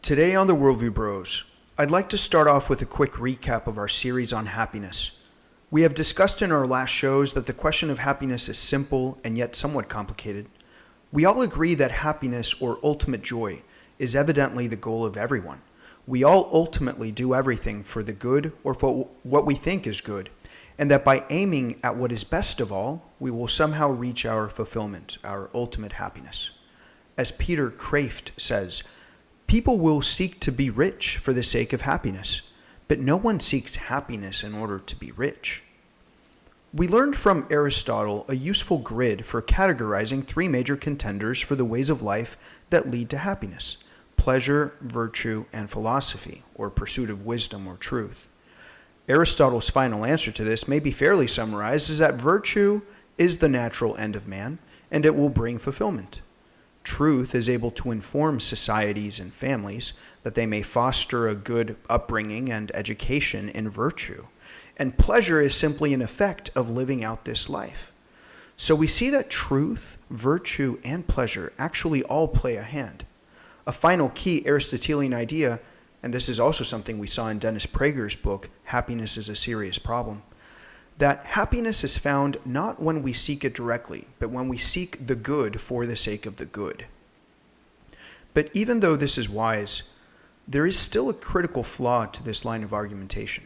Today on the Worldview Bros, I'd like to start off with a quick recap of our series on happiness. We have discussed in our last shows that the question of happiness is simple and yet somewhat complicated. We all agree that happiness or ultimate joy is evidently the goal of everyone. We all ultimately do everything for the good or for what we think is good, and that by aiming at what is best of all, we will somehow reach our fulfillment, our ultimate happiness. As Peter Kraft says, people will seek to be rich for the sake of happiness, but no one seeks happiness in order to be rich. We learned from Aristotle a useful grid for categorizing three major contenders for the ways of life that lead to happiness: pleasure, virtue, and philosophy, or pursuit of wisdom or truth. Aristotle's final answer to this may be fairly summarized as that virtue is the natural end of man, and it will bring fulfillment. Truth is able to inform societies and families that they may foster a good upbringing and education in virtue. And pleasure is simply an effect of living out this life. So we see that truth, virtue, and pleasure actually all play a hand. A final key Aristotelian idea, and this is also something we saw in Dennis Prager's book, Happiness is a Serious Problem, that happiness is found not when we seek it directly, but when we seek the good for the sake of the good. But even though this is wise, there is still a critical flaw to this line of argumentation.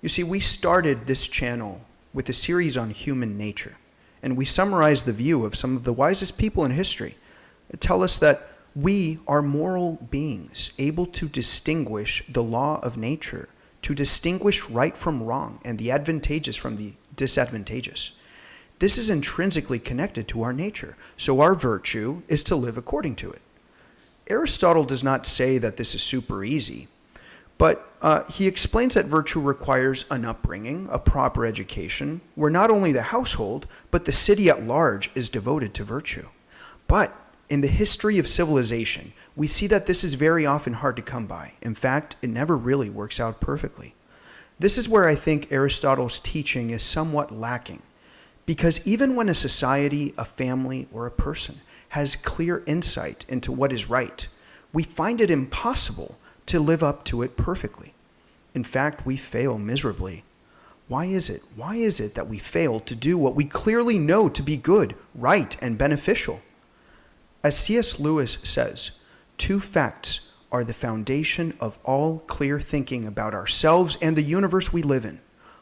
You see, we started this channel with a series on human nature, and we summarized the view of some of the wisest people in history that tell us that we are moral beings, able to distinguish the law of nature, to distinguish right from wrong and the advantageous from the disadvantageous. This is intrinsically connected to our nature, so our virtue is to live according to it. Aristotle does not say that this is super easy, but he explains that virtue requires an upbringing, a proper education, where not only the household, but the city at large is devoted to virtue. But in the history of civilization, we see that this is very often hard to come by. In fact, it never really works out perfectly. This is where I think Aristotle's teaching is somewhat lacking, because even when a society, a family, or a person has clear insight into what is right, we find it impossible to live up to it perfectly. In fact, we fail miserably. Why is it? Why is it that we fail to do what we clearly know to be good, right, and beneficial? As C.S. Lewis says, two facts are the foundation of all clear thinking about ourselves and the universe we live in.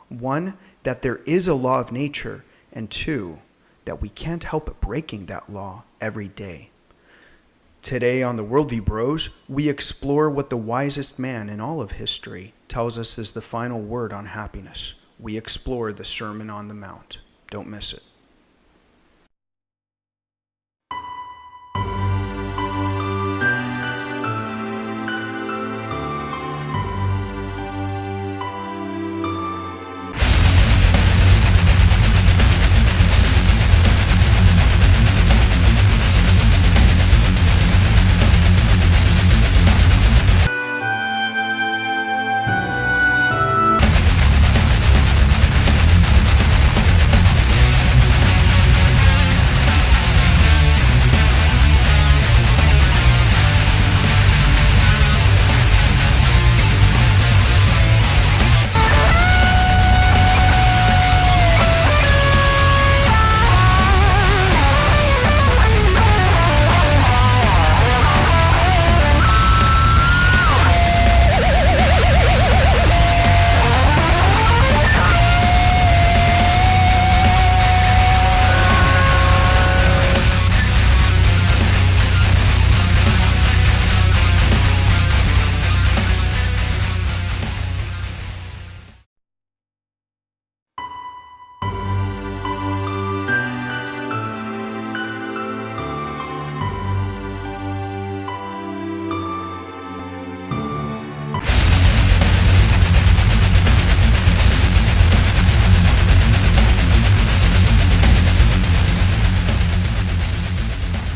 One, that there is a law of nature, and two, that we can't help breaking that law every day. Today on the Worldview Bros, we explore what the wisest man in all of history tells us is the final word on happiness. We explore the Sermon on the Mount. Don't miss it.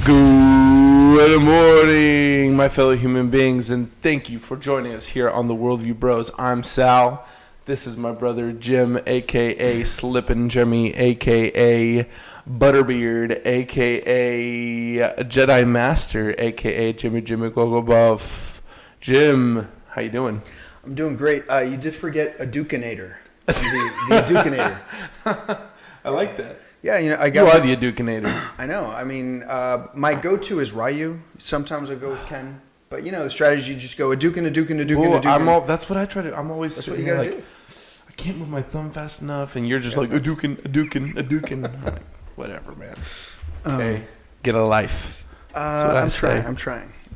Good morning, my fellow human beings, and thank you for joining us here on the Worldview Bros. I'm Sal. This is my brother Jim, a.k.a. Slippin' Jimmy, a.k.a. Butterbeard, a.k.a. Jedi Master, a.k.a. Jimmy Gogo Buff, Jim, how you doing? I'm doing great. You did forget a Dukenator. The Dukenator. I like that. Yeah, you are the Dukenator. I know. I mean, my go-to is Ryu. Sometimes I go with Ken. But, the strategy, you just go a Duke and a Duke and a Duke and a Duke. That's what I try to do. I'm always sitting here like, I can't move my thumb fast enough. And you're just like, a Duke and a Duke and a Duke and. I'm like, whatever, man. Okay, get a life. I'm trying.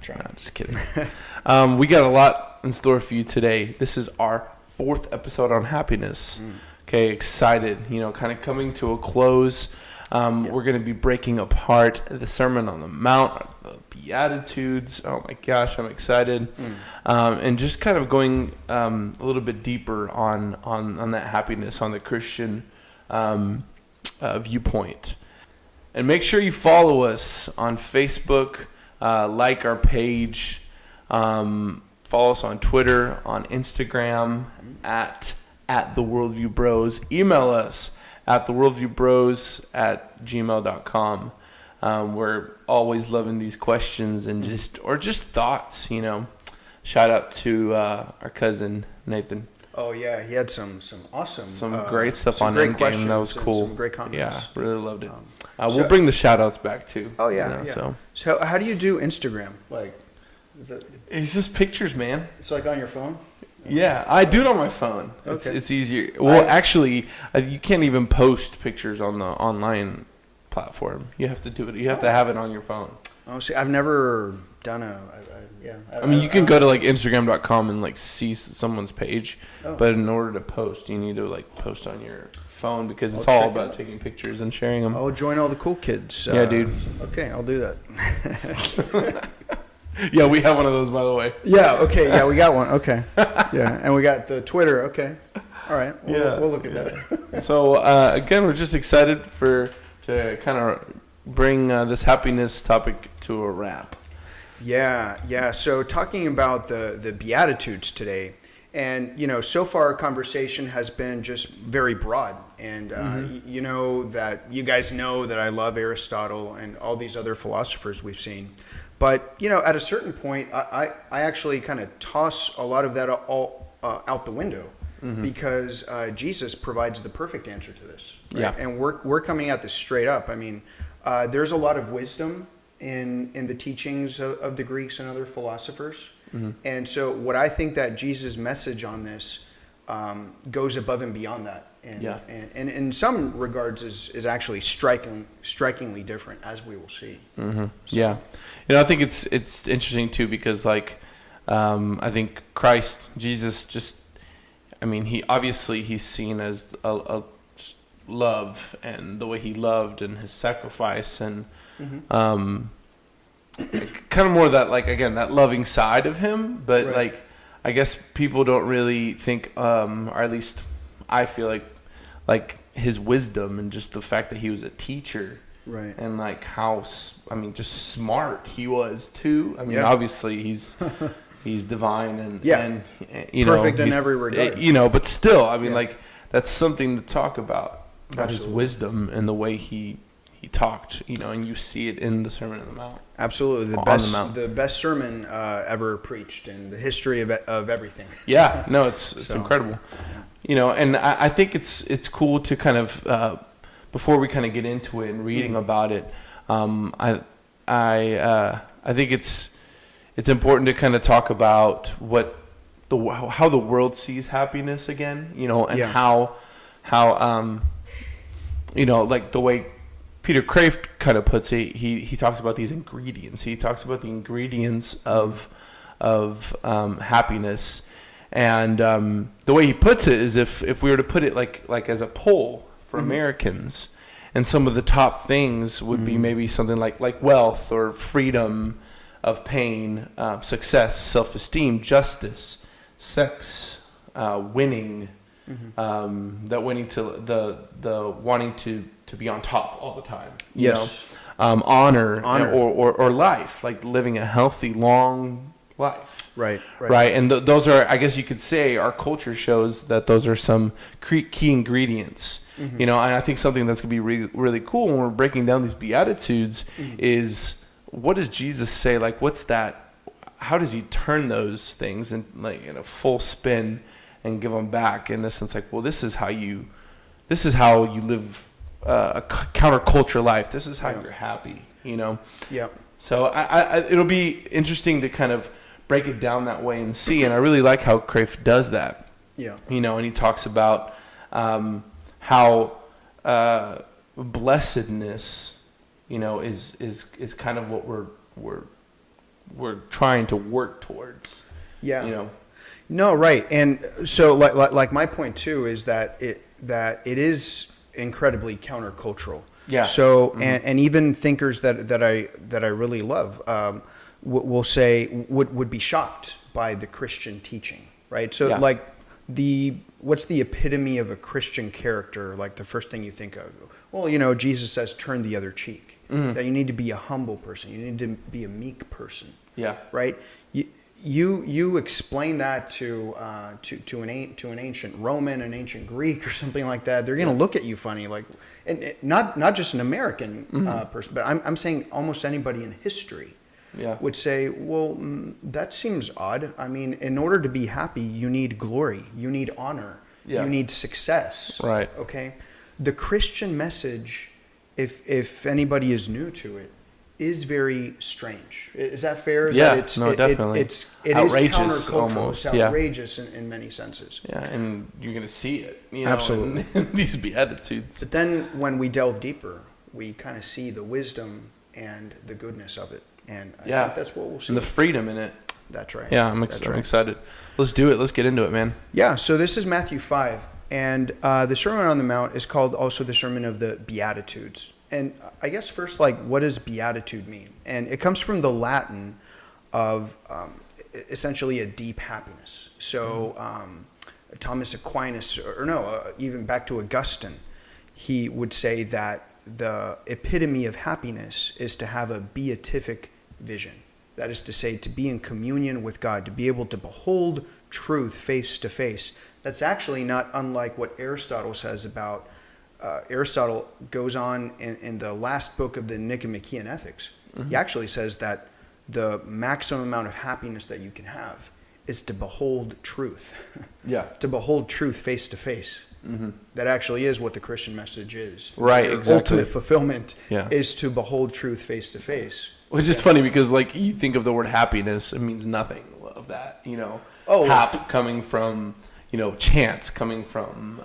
No, just kidding. We got a lot in store for you today. This is our 4th episode on happiness. Okay, excited. Kind of coming to a close. We're going to be breaking apart the Sermon on the Mount, the Beatitudes. Oh my gosh, I'm excited. And just kind of going a little bit deeper on that happiness, on the Christian viewpoint. And make sure you follow us on Facebook, like our page, follow us on Twitter, on Instagram, at the Worldview Bros. Email us at theworldviewbros@gmail.com. We're always loving these questions and just thoughts, Shout out to our cousin Nathan. Oh yeah, he had some awesome, great stuff on Endgame. That was cool. Some great comments. Yeah, really loved it. We'll bring the shout outs back too. Oh yeah, yeah. So how do you do Instagram? Like, it's just pictures, man. It's like on your phone. Yeah, I do it on my phone. Okay. It's easier. Well, actually, you can't even post pictures on the online platform. You have to do it. You have to have it on your phone. Oh, see, I've never done I mean, you can go to like Instagram.com and like see someone's page, but in order to post, you need to like post on your phone because it's all about taking pictures and sharing them. I'll join all the cool kids. Yeah, dude. Okay, I'll do that. Yeah, we have one of those, by the way. Yeah, okay. Yeah, we got one. Okay. Yeah, and we got the Twitter. Okay. All right. We'll look at that. So, again, we're just excited to kind of bring this happiness topic to a wrap. Yeah. So talking about the Beatitudes today, and, so far our conversation has been just very broad. And, that you guys know that I love Aristotle and all these other philosophers we've seen. But, at a certain point, I actually kind of toss a lot of that all out the window because Jesus provides the perfect answer to this. Right? Yeah. And we're coming at this straight up. I mean, there's a lot of wisdom in the teachings of the Greeks and other philosophers. And so what I think that Jesus' message on this goes above and beyond that. And in some regards is actually strikingly different, as we will see. So. Yeah. I think it's interesting too because I think Jesus he's seen as a just love and the way he loved and his sacrifice and kind of more that that loving side of him, but right. I guess people don't really think or at least I feel like his wisdom and just the fact that he was a teacher. Right. And how just smart he was too. I mean, obviously he's divine and perfect in every regard. But still, that's something to talk about his wisdom and the way he talked. And you see it in the Sermon on the Mount. Absolutely, the best sermon ever preached in the history of everything. Yeah, no, it's incredible. Yeah. And I think it's cool to kind of. Before we kind of get into it and reading about it, I think it's important to kind of talk about how the world sees happiness again, and how the way Peter Kraft kind of puts it, he talks about these ingredients. He talks about the ingredients of happiness, and the way he puts it is if we were to put it like as a poll for Americans, and some of the top things would be maybe something like wealth or freedom of pain, success, self-esteem, justice, sex, winning, that winning to the wanting to be on top all the time. Honor. Or life, like living a healthy, long life. Right. And those are, I guess you could say, our culture shows that those are some key ingredients. And I think something that's going to be really, really cool when we're breaking down these Beatitudes is, what does Jesus say? What's that? how does he turn those things in like in a full spin and give them back in the sense like, well, this is how you live a counterculture life. This is how you're happy, you know? Yeah. So I it'll be interesting to kind of break it down that way and see. And I really like how Craif does that. Yeah. You know, and he talks about how blessedness, you know, is kind of what we're trying to work towards. Yeah. You know. No, right. And so like my point too is that it is incredibly countercultural. Yeah. So and even thinkers that I really love will say would be shocked by the Christian teaching, right? So like what's the epitome of a Christian character? Like the first thing you think of, well, you know, Jesus says turn the other cheek. That you need to be a humble person. You need to be a meek person. Yeah. Right. You explain that to an ancient Roman, an ancient Greek, or something like that. They're going to look at you funny, like, and not just an American person, but I'm saying almost anybody in history would say, well, that seems odd. I mean, in order to be happy, you need glory, you need honor, you need success. Right. Okay. The Christian message, if anybody is new to it, is very strange. Is that fair? Yeah, that definitely. It is outrageous, almost. It's outrageous in many senses. Yeah, and you're going to see it, you know, absolutely, in these Beatitudes. But then when we delve deeper, we kind of see the wisdom and the goodness of it. And I think that's what we'll see. And the freedom in it. That's right. Yeah, I'm excited. Let's do it. Let's get into it, man. Yeah, so this is Matthew 5. And the Sermon on the Mount is called also the Sermon of the Beatitudes. And I guess first, like, what does beatitude mean? And it comes from the Latin of essentially a deep happiness. So Thomas Aquinas, even back to Augustine, he would say that the epitome of happiness is to have a beatific vision. That is to say, to be in communion with God, to be able to behold truth face to face. That's actually not unlike what Aristotle says about Aristotle goes on in the last book of the Nicomachean Ethics. He actually says that the maximum amount of happiness that you can have is to behold truth. To behold truth face to face. That actually is what the Christian message is. Right, exactly. Ultimate fulfillment is to behold truth face to face. Which is funny because, like, you think of the word happiness, it means nothing of that, you know. Hap coming from, you know, chance coming from...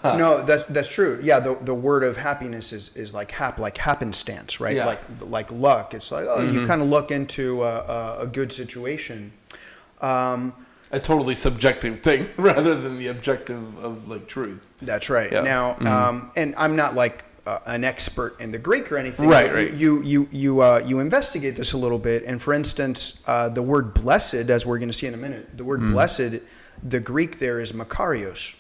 No, that's true. Yeah, the word of happiness is like happenstance, right? Yeah. Like luck. It's like you kind of luck into a good situation. A totally subjective thing rather than the objective of like truth. That's right. Yeah. Now, and I'm not like an expert in the Greek or anything. Right. You investigate this a little bit, and for instance, the word blessed, as we're going to see in a minute, the word blessed, the Greek there is makarios.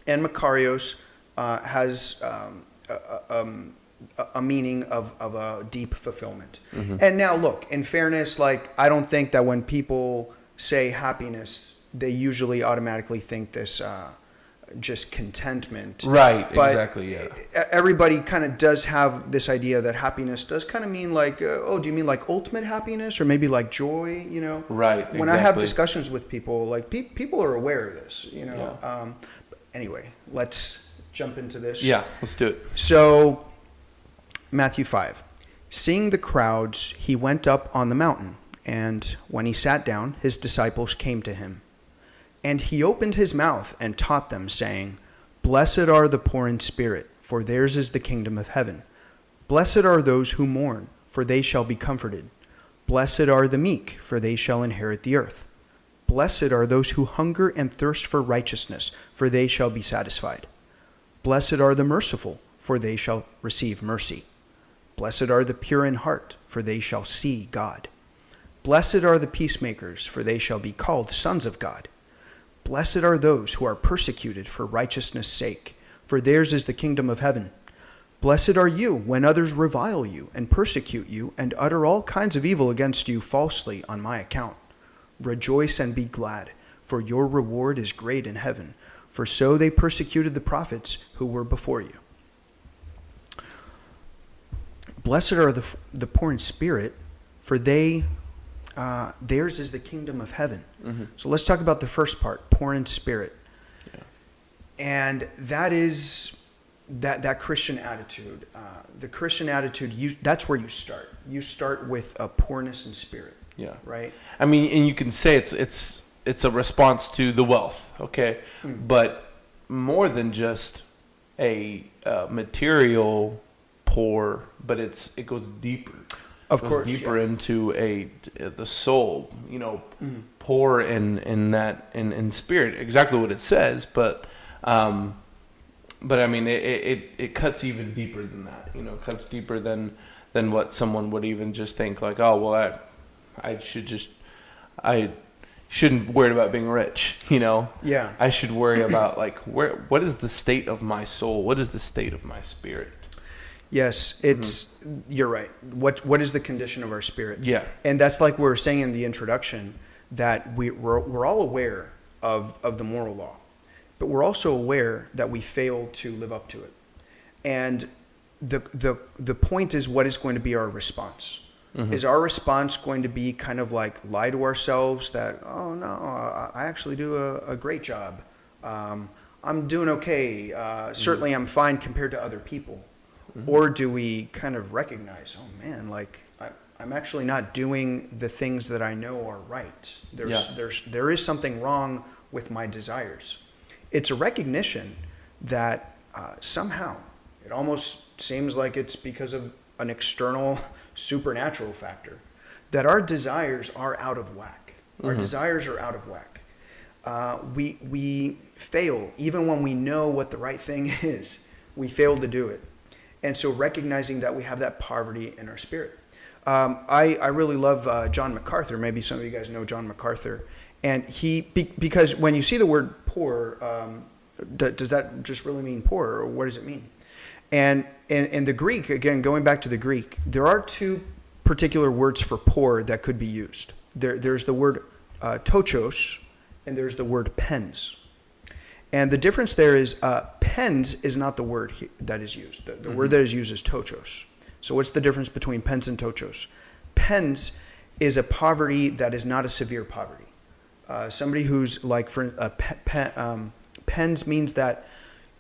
And makarios has a meaning of a deep fulfillment. And now, look, in fairness, like I don't think that when people say happiness, they usually automatically think this just contentment. Right. But exactly. Yeah. Everybody kind of does have this idea that happiness does kind of mean like, do you mean like ultimate happiness or maybe like joy? You know. Right. Exactly. When I have discussions with people, like people are aware of this. You know. Yeah. Anyway, let's jump into this. Yeah, let's do it. So, Matthew 5. Seeing the crowds, he went up on the mountain, and when he sat down, his disciples came to him. And he opened his mouth and taught them, saying, Blessed are the poor in spirit, for theirs is the kingdom of heaven. Blessed are those who mourn, for they shall be comforted. Blessed are the meek, for they shall inherit the earth. Blessed are those who hunger and thirst for righteousness, for they shall be satisfied. Blessed are the merciful, for they shall receive mercy. Blessed are the pure in heart, for they shall see God. Blessed are the peacemakers, for they shall be called sons of God. Blessed are those who are persecuted for righteousness' sake, for theirs is the kingdom of heaven. Blessed are you when others revile you and persecute you and utter all kinds of evil against you falsely on my account. Rejoice and be glad, for your reward is great in heaven, for so they persecuted the prophets who were before you. Blessed are the poor in spirit, for they theirs is the kingdom of heaven. Mm-hmm. So let's talk about the first part, poor in spirit. Yeah. And that is that Christian attitude. The Christian attitude, that's where you start. You start with a poorness in spirit. Yeah. Right? I mean, and you can say it's a response to the wealth, okay? But more than just a material poor, but it goes deeper. Of course, deeper into the soul, poor in spirit, exactly what it says, but I mean it cuts even deeper than that, cuts deeper than what someone would even just think, like, oh well, I shouldn't worry about being rich, Yeah. I should worry about, like, what is the state of my soul, what is the state of my spirit. Yes, you're right. What is the condition of our spirit? Yeah. And that's like we were saying in the introduction, that we're all aware of the moral law, but we're also aware that we fail to live up to it. And the point is, what is going to be our response? Mm-hmm. Is our response going to be kind of like lie to ourselves that, oh no, I actually do a great job. I'm doing okay. Certainly I'm fine compared to other people. Mm-hmm. Or do we kind of recognize, oh man, like I'm actually not doing the things that I know are right. There is something wrong with my desires. It's a recognition that somehow it almost seems like it's because of an external supernatural factor that our desires are out of whack. Our desires are out of whack. We fail even when we know what the right thing is. We fail to do it. And so recognizing that we have that poverty in our spirit. I really love John MacArthur. Maybe some of you guys know John MacArthur. And because when you see the word poor, does that just really mean poor, or what does it mean? And in the Greek, again, going back to the Greek, there are two particular words for poor that could be used. There's the word tochos, and there's the word pens. And the difference there is pens is not the word that is used. The word that is used is tochos. So what's the difference between pens and tochos? Pens is a poverty that is not a severe poverty. Somebody who's like, pens means that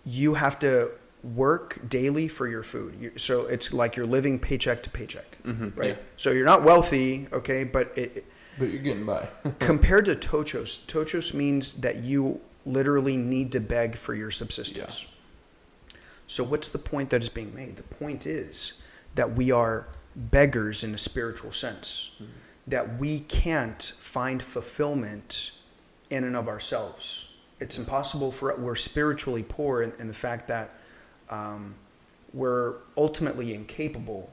you have to work daily for your food. So it's like you're living paycheck to paycheck, right? Yeah. So you're not wealthy, okay, but you're getting by. Compared to tochos means that you literally need to beg for your subsistence. Yeah. So what's the point that is being made? The point is that we are beggars in a spiritual sense, that we can't find fulfillment in and of ourselves. It's impossible we're spiritually poor in the fact that we're ultimately incapable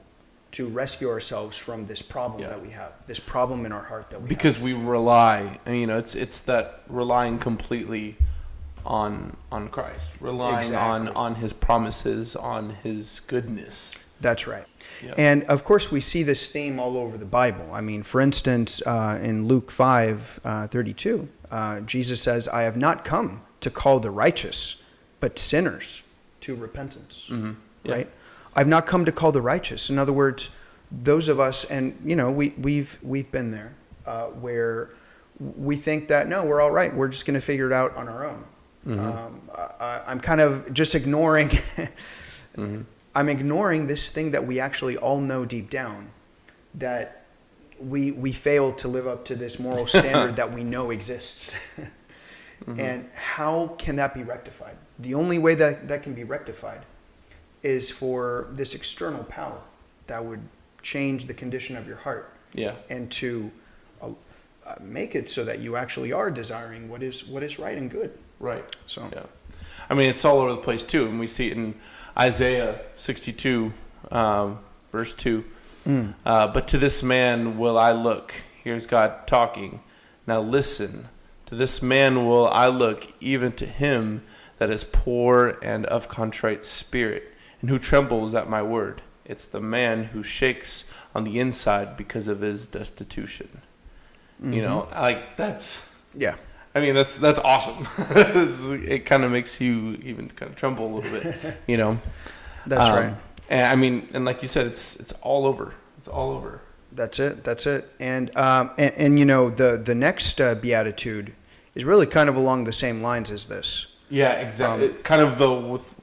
to rescue ourselves from this problem that we have, this problem in our heart that we have. Because we rely, it's that relying completely on Christ, relying on His promises, on His goodness. That's right. Yep. And of course, we see this theme all over the Bible. I mean, for instance, in Luke 5:32, Jesus says, "I have not come to call the righteous, but sinners to repentance." Mm-hmm. Yeah. Right? I've not come to call the righteous. In other words, those of us, and we've been there, where we think that no, we're all right. We're just going to figure it out on our own. Mm-hmm. I'm kind of just ignoring. I'm ignoring this thing that we actually all know deep down, that we fail to live up to this moral standard that we know exists. And how can that be rectified? The only way that can be rectified is for this external power that would change the condition of your heart. Yeah. And to make it so that you actually are desiring what is right and good. Right. So yeah. I mean, it's all over the place too, and we see it in Isaiah 62, verse 2. But to this man will I look. Here's God talking. Now listen. To this man will I look, even to him that is poor and of contrite spirit, and who trembles at my word. It's the man who shakes on the inside because of his destitution. Like that's... Yeah. I mean, that's awesome. It kind of makes you even kind of tremble a little bit, That's right. And I mean, and like you said, it's all over. It's all over. That's it. And the next beatitude is really kind of along the same lines as this. Yeah, exactly. Kind of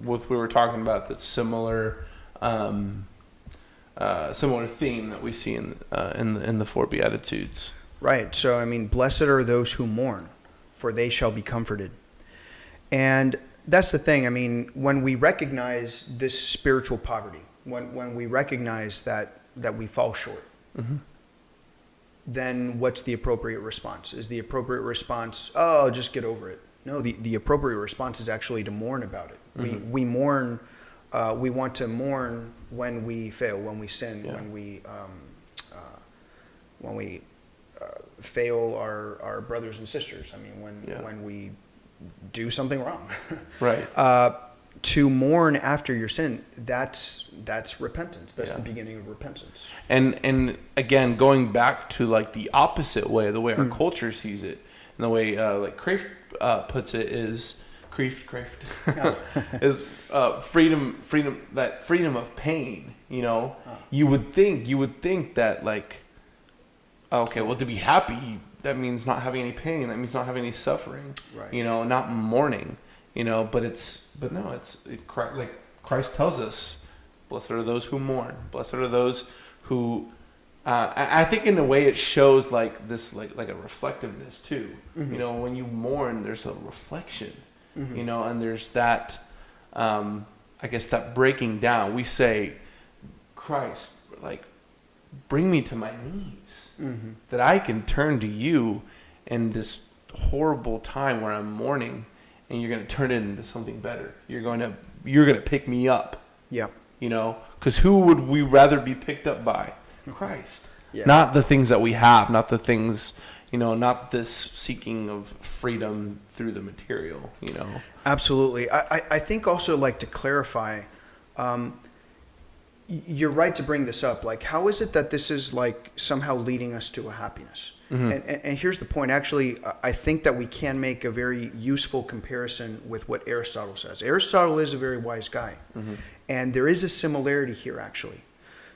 with we were talking about that similar theme that we see in the four Beatitudes. Right. So I mean, blessed are those who mourn, for they shall be comforted. And that's the thing. I mean, when we recognize this spiritual poverty, when we recognize that we fall short, mm-hmm. then what's the appropriate response? Is the appropriate response, oh, just get over it? No, the appropriate response is actually to mourn about it. Mm-hmm. We mourn. We want to mourn when we fail, when we sin, when we fail our brothers and sisters. I mean, when we do something wrong. Right. To mourn after your sin, that's repentance. That's the beginning of repentance. And again, going back to like the opposite way, the way our culture sees it, and the way like Kraft puts it is Kraft is freedom, that freedom of pain. You know, you would think that like, okay, well, to be happy, that means not having any pain. That means not having any suffering. Right. You know, not mourning. You know, but like Christ tells us, blessed are those who mourn. Blessed are those who, I think in a way it shows like this, like a reflectiveness too. Mm-hmm. You know, when you mourn, there's a reflection, mm-hmm. you know, and there's that, I guess that breaking down. We say, Christ, like, bring me to my knees, mm-hmm. that I can turn to you in this horrible time where I'm mourning. And you're going to turn it into something better. You're going to pick me up. Yeah. You know, because who would we rather be picked up by? Christ. Yeah. Not the things that we have, not the things, you know, not this seeking of freedom through the material, you know. Absolutely. I think also, like, to clarify, you're right to bring this up. Like, how is it that this is like somehow leading us to a happiness? Mm-hmm. And here's the point. Actually, I think that we can make a very useful comparison with what Aristotle says. Aristotle is a very wise guy. Mm-hmm. And there is a similarity here, actually.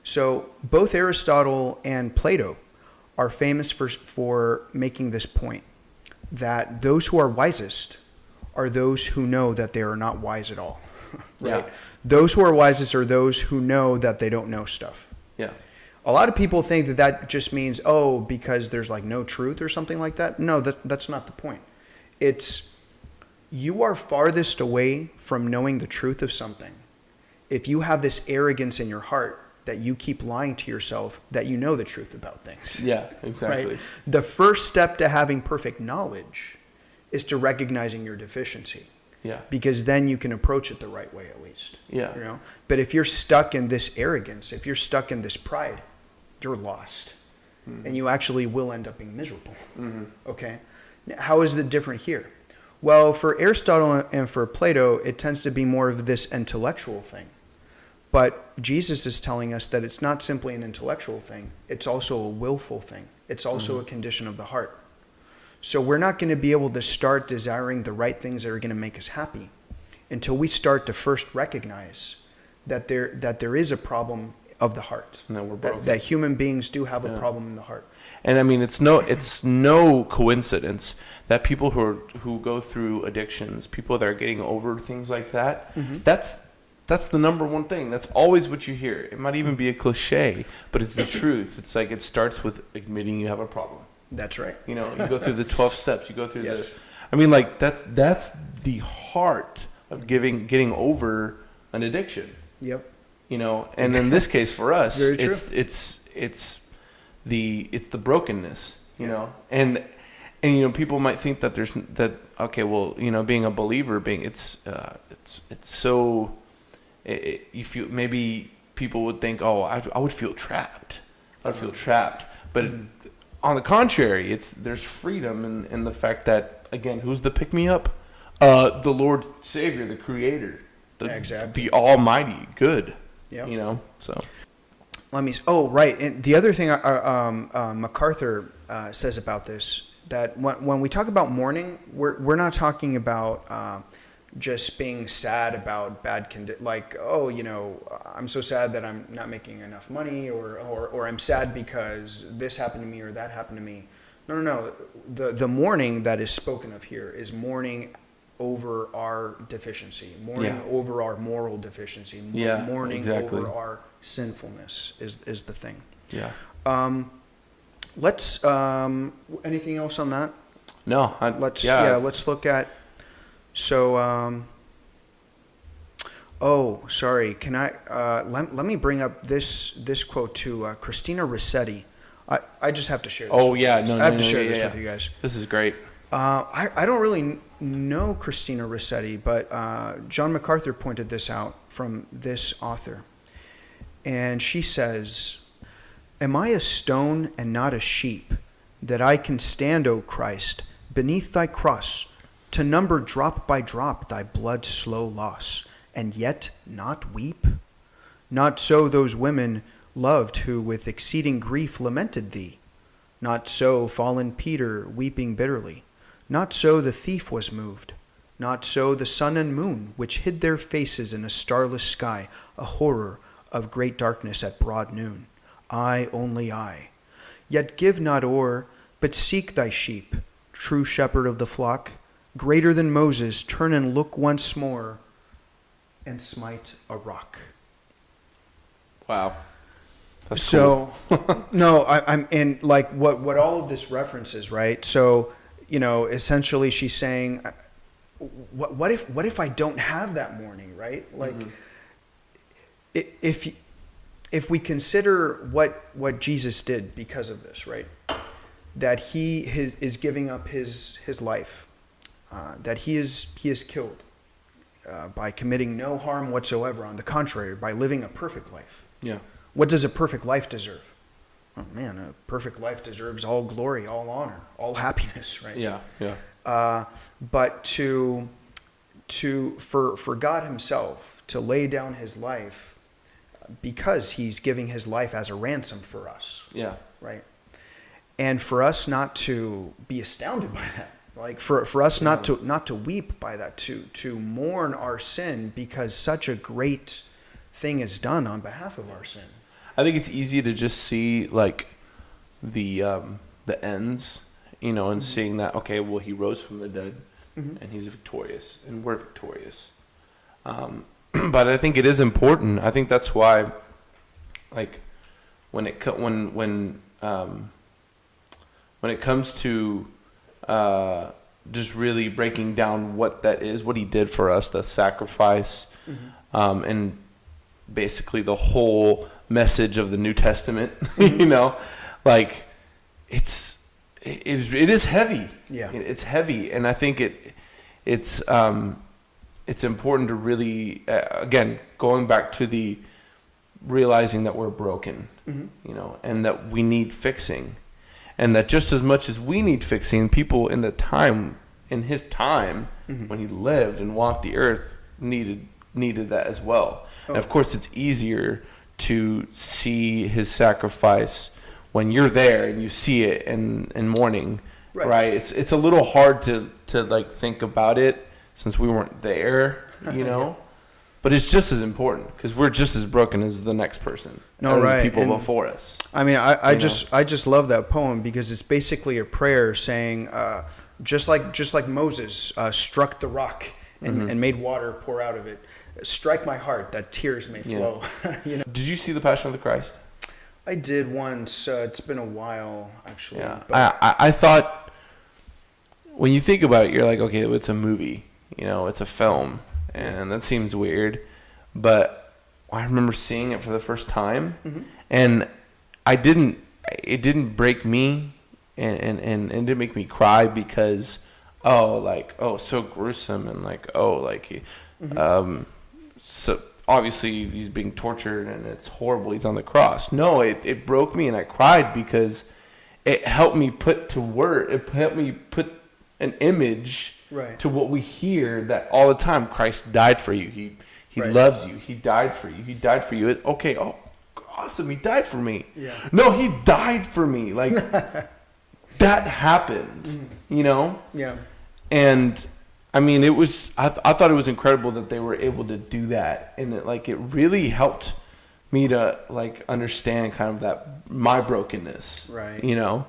So both Aristotle and Plato are famous for making this point, that those who are wisest are those who know that they are not wise at all. Right? Yeah. Those who are wisest are those who know that they don't know stuff. Yeah. A lot of people think that just means, because there's like no truth or something like that. No, that's not the point. It's you are farthest away from knowing the truth of something if you have this arrogance in your heart that you keep lying to yourself that you know the truth about things. Yeah, exactly. Right? The first step to having perfect knowledge is to recognizing your deficiency. Yeah. Because then you can approach it the right way, at least. Yeah. You know? But if you're stuck in this arrogance, if you're stuck in this pride, you're lost. Mm-hmm. And you actually will end up being miserable. Mm-hmm. Okay? Now, how is it different here? Well, for Aristotle and for Plato, it tends to be more of this intellectual thing. But Jesus is telling us that it's not simply an intellectual thing. It's also a willful thing. It's also a condition of the heart. So we're not going to be able to start desiring the right things that are going to make us happy until we start to first recognize that there is a problem of the heart. No, we're broken. That human beings do have a problem in the heart. And I mean, it's no coincidence that people who go through addictions, people that are getting over things like that, mm-hmm. That's the number one thing. That's always what you hear. It might even be a cliche, but it's the truth. It's like it starts with admitting you have a problem. That's right. You know, you go through the 12 steps. You go through yes. I mean, like that's the heart of getting over an addiction. Yep. You know, and in this case for us, very true. it's the brokenness. You know, and you know, people might think that there's that. Okay, well, you know, being a believer, it's so. You feel, maybe people would think, I would feel trapped. I would feel trapped. But on the contrary, there's freedom in the fact that, again, who's the pick-me-up? The Lord Savior, the Creator, the Almighty Good. Yep. You know, so. Right. And the other thing MacArthur says about this, that when we talk about mourning, we're not talking about just being sad about like, oh, I'm so sad that I'm not making enough money, or I'm sad because this happened to me or that happened to me. No. The mourning that is spoken of here is mourning over our deficiency, mourning over our moral deficiency, mourning over our sinfulness is the thing. Yeah. Let's anything else on that? No. Let's look at. So, sorry. Can I let me bring up this quote to Christina Rossetti. I just have to share this. I have to share this with you guys. This is great. I don't really know Christina Rossetti, but John MacArthur pointed this out from this author. And she says, "Am I a stone and not a sheep, that I can stand, O Christ, beneath thy cross, to number drop by drop thy blood's slow loss, and yet not weep? Not so those women loved who with exceeding grief lamented thee. Not so fallen Peter weeping bitterly. Not so the thief was moved. Not so the sun and moon, which hid their faces in a starless sky, a horror of great darkness at broad noon. I, only I. Yet give not o'er, but seek thy sheep, true shepherd of the flock. Greater than Moses, turn and look once more, and smite a rock." Wow. That's so cool. No, I'm in like what all of this references, right? So, essentially she's saying, what if I don't have that mourning, right? Like, if we consider what Jesus did because of this, right? That he is giving up his life, that he is killed by committing no harm whatsoever. On the contrary, by living a perfect life. Yeah. What does a perfect life deserve? Oh man, a perfect life deserves all glory, all honor, all happiness, right? Yeah. But for God himself to lay down his life because he's giving his life as a ransom for us. Yeah. Right. And for us not to be astounded by that, like for us not to weep by that, to mourn our sin because such a great thing is done on behalf of our sin. I think it's easy to just see like the ends, and seeing that, okay, well, he rose from the dead and he's victorious and we're victorious. But I think it is important. I think that's why, like, when it comes to just really breaking down what that is, what he did for us, the sacrifice, and basically the whole message of the New Testament, like it is heavy. Yeah, it's heavy, and I think it's important to really again, going back to the realizing that we're broken, and that we need fixing, and that just as much as we need fixing, people in his time when he lived and walked the earth needed that as well. And of course, it's easier to see his sacrifice when you're there and you see it in mourning, right? It's a little hard to like think about it since we weren't there, But it's just as important because we're just as broken as the next person. The people before us. I mean, I just love that poem because it's basically a prayer saying, just like Moses struck the rock and made water pour out of it. Strike my heart that tears may flow. Did you see The Passion of the Christ? I did once. It's been a while, actually. Yeah. I thought when you think about it, you're like, okay, it's a movie. It's a film, and that seems weird. But I remember seeing it for the first time, and it didn't break me, and it didn't make me cry because, so gruesome, and so obviously he's being tortured and it's horrible. He's on the cross. No, it broke me and I cried because it helped me put to word. It helped me put an image to what we hear that all the time. Christ died for you. He loves you. He died for you. He died for you. Okay. Oh, awesome. He died for me. Yeah. No, he died for me. Like that happened, Yeah. And I mean, it was. I thought it was incredible that they were able to do that, and it really helped me to understand kind of that my brokenness, right? Yeah,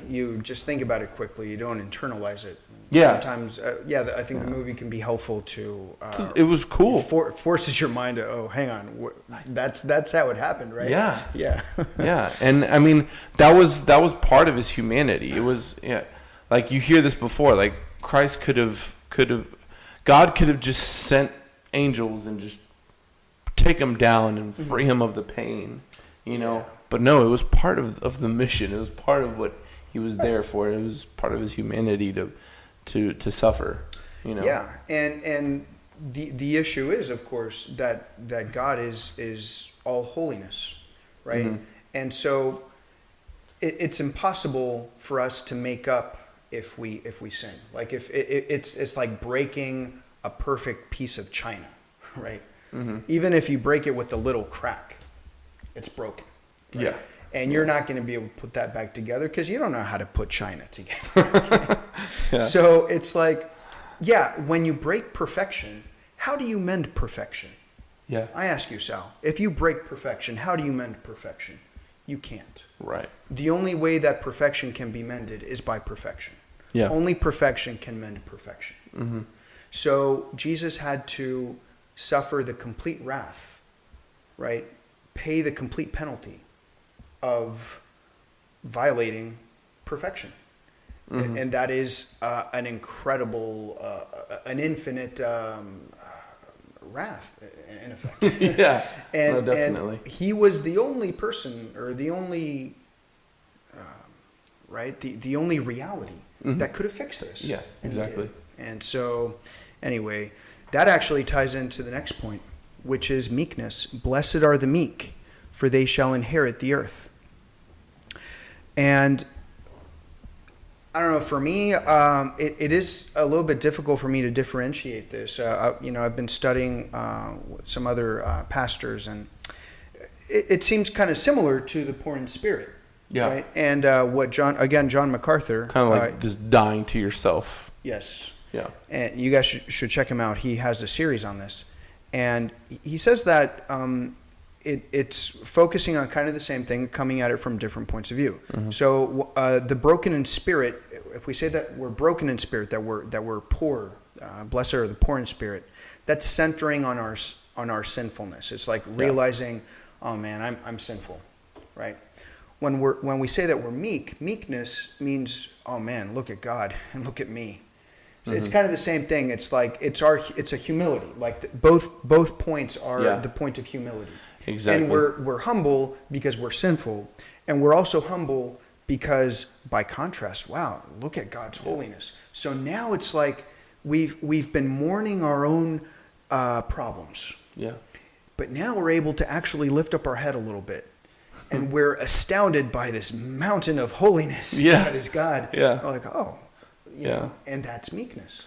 you just think about it quickly. You don't internalize it. Yeah. Sometimes, I think the movie can be helpful to. It was cool. Forces your mind to, hang on, that's how it happened, right? Yeah. Yeah. Yeah, and I mean that was part of his humanity. It was you hear this before, Christ God could have just sent angels and just take him down and free him of the pain, Yeah. But no, it was part of the mission. It was part of what he was there for. It was part of his humanity to suffer, Yeah, and the issue is, of course, that God is all holiness, right? Mm-hmm. And so it's impossible for us to make up if we sin. If it's like breaking a perfect piece of china, right? Mm-hmm. Even if you break it with a little crack, it's broken. Right? Yeah. And you're not going to be able to put that back together because you don't know how to put china together. Yeah. So it's when you break perfection, how do you mend perfection? Yeah. I ask you, Sal, if you break perfection, how do you mend perfection? You can't. Right. The only way that perfection can be mended is by perfection. Yeah. Only perfection can mend perfection. Mm-hmm. So Jesus had to suffer the complete wrath, right? Pay the complete penalty of violating perfection. Mm-hmm. And that is an incredible, an infinite wrath, in effect. Yeah, and, definitely. And he was the only person, or the only, the only reality that could have fixed this. Yeah, exactly. And so, anyway, that actually ties into the next point, which is meekness. Blessed are the meek, for they shall inherit the earth. And I don't know, for me, it is a little bit difficult for me to differentiate this. I've been studying some other pastors, and it seems kind of similar to the poor in spirit. Yeah. Right? And what John MacArthur. Kind of like this dying to yourself. Yes. Yeah. And you guys should check him out. He has a series on this. And he says that it's focusing on kind of the same thing, coming at it from different points of view. Mm-hmm. So the broken in spirit, if we say that we're broken in spirit, that we're poor, blessed are the poor in spirit, that's centering on our sinfulness. It's like realizing, oh man, I'm sinful, right? When we say that we're meekness means, oh man, look at God and look at me. So it's kind of the same thing. It's like it's a humility. Like both points are the point of humility. Exactly. And we're humble because we're sinful, and we're also humble because, by contrast, wow, look at God's holiness. So now it's like we've been mourning our own problems. Yeah. But now we're able to actually lift up our head a little bit, and we're astounded by this mountain of holiness that is God. Yeah. We're like, oh, you know, and that's meekness.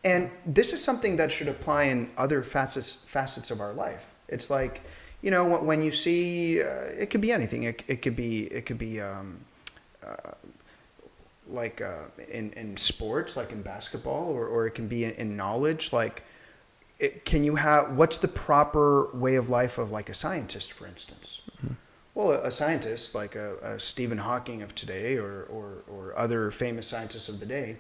And this is something that should apply in other facets of our life. It's like, you know, when you see, it could be anything. It could be in sports, like in basketball, or it can be in knowledge. Like, what's the proper way of life of like a scientist, for instance? Mm-hmm. Well, a scientist like a Stephen Hawking of today, or other famous scientists of the day,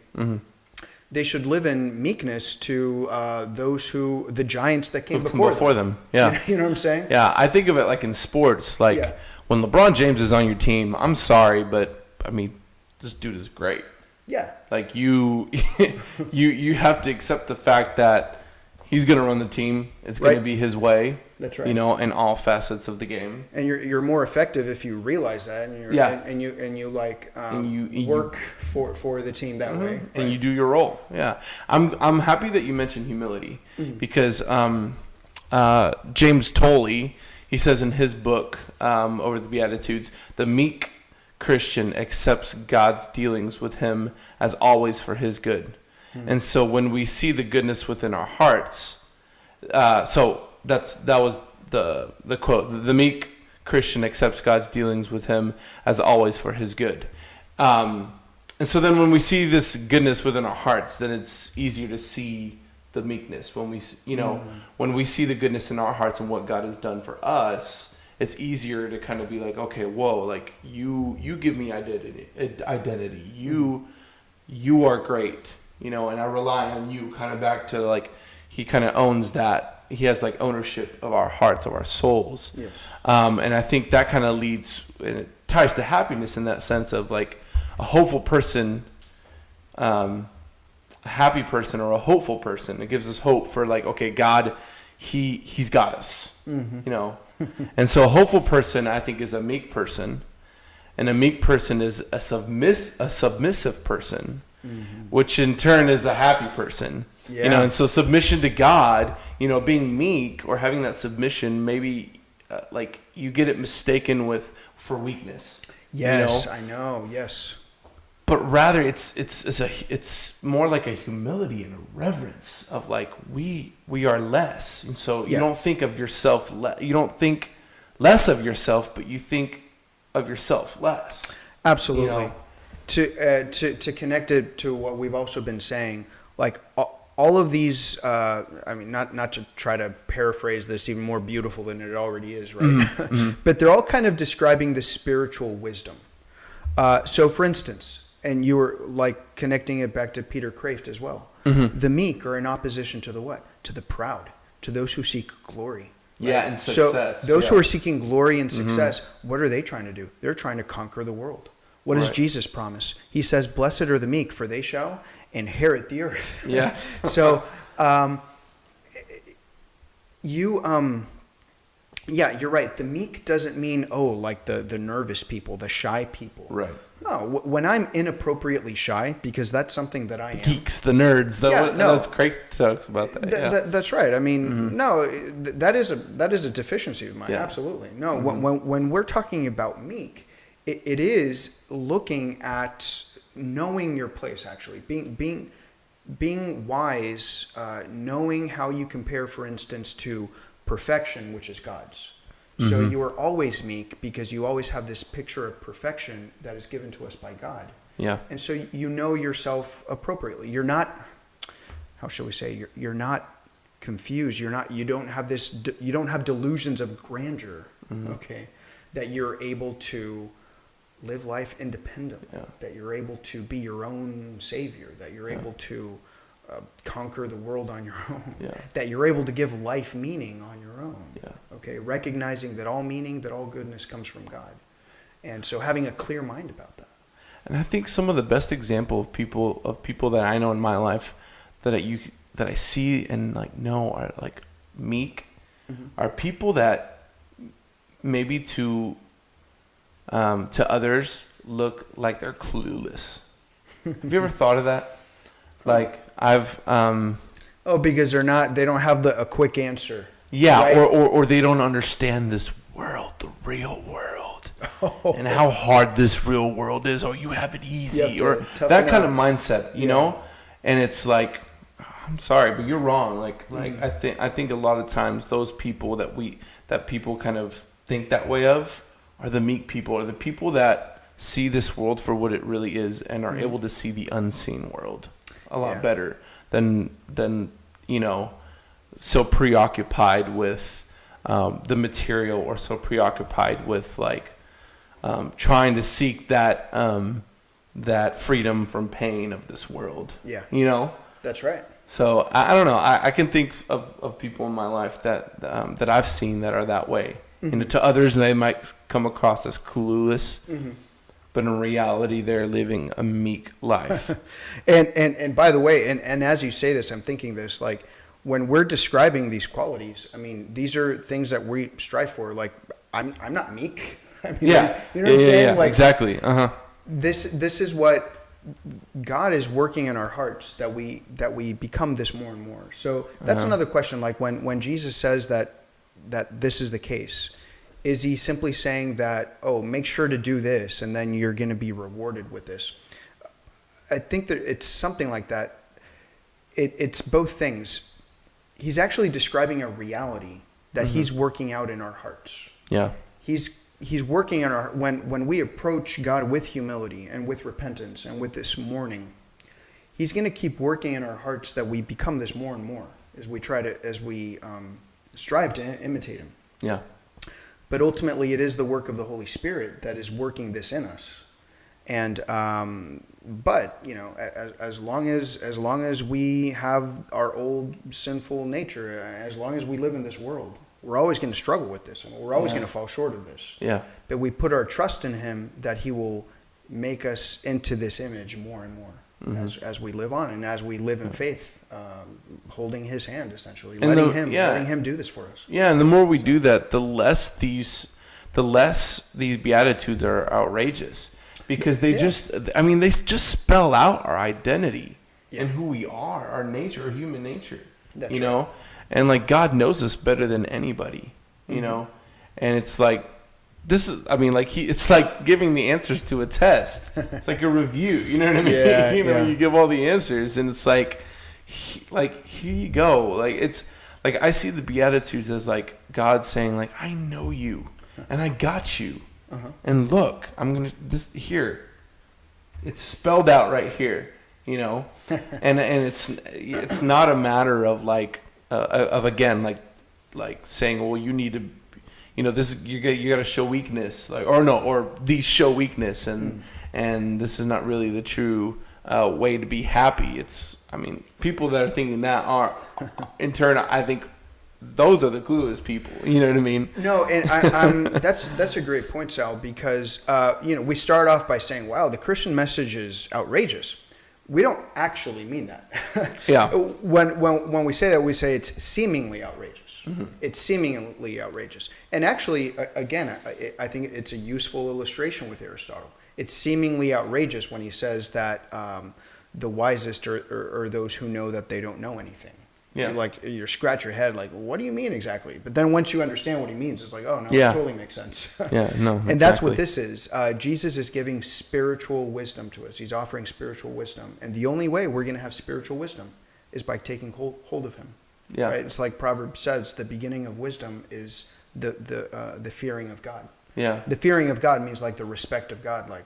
they should live in meekness to the giants that came before them. Yeah. You know what I'm saying? Yeah, I think of it like in sports. Like when LeBron James is on your team, I'm sorry, but I mean, this dude is great. Yeah. Like you have to accept the fact that he's going to run the team. It's going to be his way. That's right. You know, in all facets of the game. And you're more effective if you realize that, and you work for the team that way. And you do your role. Yeah. I'm happy that you mentioned humility because James Tolley, he says in his book over the Beatitudes, the meek Christian accepts God's dealings with him as always for his good. And so when we see the goodness within our hearts, that was the quote. The meek Christian accepts God's dealings with him as always for his good. And And so then when we see this goodness within our hearts, then it's easier to see the meekness. When we, when we see the goodness in our hearts and what God has done for us, it's easier to kind of be like, okay, whoa, like you give me identity. You are great, and I rely on you, kind of back to like, he kind of owns that. He has like ownership of our hearts, of our souls. Yes. And I think that kind of leads, and it ties to happiness in that sense of like a hopeful person, a happy person or a hopeful person. It gives us hope for like, okay, God, he's got us, And so a hopeful person, I think, is a meek person. And a meek person is a submissive person, which in turn is a happy person. Yeah. And so submission to God, being meek or having that submission, maybe like you get it mistaken for weakness. Yes, I know. Yes. But rather it's more like a humility and a reverence of like we are less. And so you don't think of yourself you don't think less of yourself, but you think of yourself less. Absolutely. To connect it to what we've also been saying, like all of these, not to try to paraphrase this even more beautiful than it already is, right? Mm-hmm. But they're all kind of describing the spiritual wisdom. So for instance, and you were like connecting it back to Peter Kraft as well. Mm-hmm. The meek are in opposition to the what? To the proud, to those who seek glory. Right? Yeah, and success. So those who are seeking glory and success, what are they trying to do? They're trying to conquer the world. What does Jesus promise? He says, "Blessed are the meek, for they shall inherit the earth." Yeah. So, you're right. The meek doesn't mean, like the nervous people, the shy people. Right. No, when I'm inappropriately shy, because that's something that I am. Geeks, the nerds. That's Craig talks about that. That's right. I mean, no, that is a deficiency of mine. Yeah. Absolutely. No, when we're talking about meek, it is looking at knowing your place, actually, being wise, knowing how you compare, for instance, to perfection, which is God's. So you are always meek because you always have this picture of perfection that is given to us by God. Yeah. And so you know yourself appropriately. You're not, how shall we say, you're not confused. You don't have delusions of grandeur, okay, that you're able to live life independently, that you're able to be your own savior, that you're able to conquer the world on your own, that you're able to give life meaning on your own, okay, recognizing that all meaning, that all goodness comes from God. And so having a clear mind about that. And I think some of the best example of people that I know in my life that I see and like know are like meek, are people that maybe to others look like they're clueless. Have you ever thought of that? Like I've because they don't have a quick answer. Yeah, right? or they don't understand this world, the real world, and how hard this real world is. Oh, you have it easy, or that kind of mindset, you know. And it's like, I'm sorry, but you're wrong. Like I think a lot of times those people that people kind of think that way of are the meek people, or the people that see this world for what it really is and are able to see the unseen world a lot better than so preoccupied with the material, or so preoccupied with like trying to seek that freedom from pain of this world. Yeah, that's right. So I don't know. I can think of people in my life that I've seen that are that way. To others, they might come across as clueless. But in reality, they're living a meek life. and by the way, and as you say this, I'm thinking this, like when we're describing these qualities, I mean, these are things that we strive for. Like I'm not meek. I mean, you know what I'm saying? Yeah, like, exactly. This is what God is working in our hearts, that we become this more and more. So that's another question. Like when Jesus says that this is the case, is he simply saying that, make sure to do this and then you're going to be rewarded with this? I think that it's something like that. It's both things. He's actually describing a reality that he's working out in our hearts. Yeah. He's He's working on when we approach God with humility and with repentance and with this mourning, He's going to keep working in our hearts that we become this more and more as we strive to imitate Him. Yeah. But ultimately, it is the work of the Holy Spirit that is working this in us. And but as long as we have our old sinful nature, as long as we live in this world, we're always going to struggle with this, and we're always going to fall short of this. Yeah. But we put our trust in Him that He will make us into this image more and more as we live on, and as we live in faith, holding His hand, essentially, letting Him do this for us. Yeah, and the more we do that, the less these Beatitudes are outrageous, because they just spell out our identity and who we are, our nature, our human nature. That's right. And like, God knows us better than anybody, you know, and it's like, it's like giving the answers to a test. It's like a review, you know what I mean? Yeah, you give all the answers, and it's like here you go. Like, it's like, I see the Beatitudes as like God saying, like, I know you, and I got you, and look, here. It's spelled out right here, and it's not a matter of like saying, well, you need to. This you got to show weakness, or these show weakness, and this is not really the true way to be happy. People that are thinking that are, in turn, I think those are the clueless people. You know what I mean? No, and that's a great point, Sal, because we start off by saying, wow, the Christian message is outrageous. We don't actually mean that. Yeah. When we say that, we say it's seemingly outrageous. It's seemingly outrageous. And actually, again, I think it's a useful illustration with Aristotle. It's seemingly outrageous when he says that the wisest are those who know that they don't know anything. Yeah. You scratch your head, like, what do you mean exactly? But then once you understand what he means, it's like, oh, no, it totally makes sense. And that's what this is. Jesus is giving spiritual wisdom to us. He's offering spiritual wisdom. And the only way we're going to have spiritual wisdom is by taking hold of Him. Yeah. Right? It's like Proverbs says, the beginning of wisdom is the fearing of God. Yeah. The fearing of God means like the respect of God, like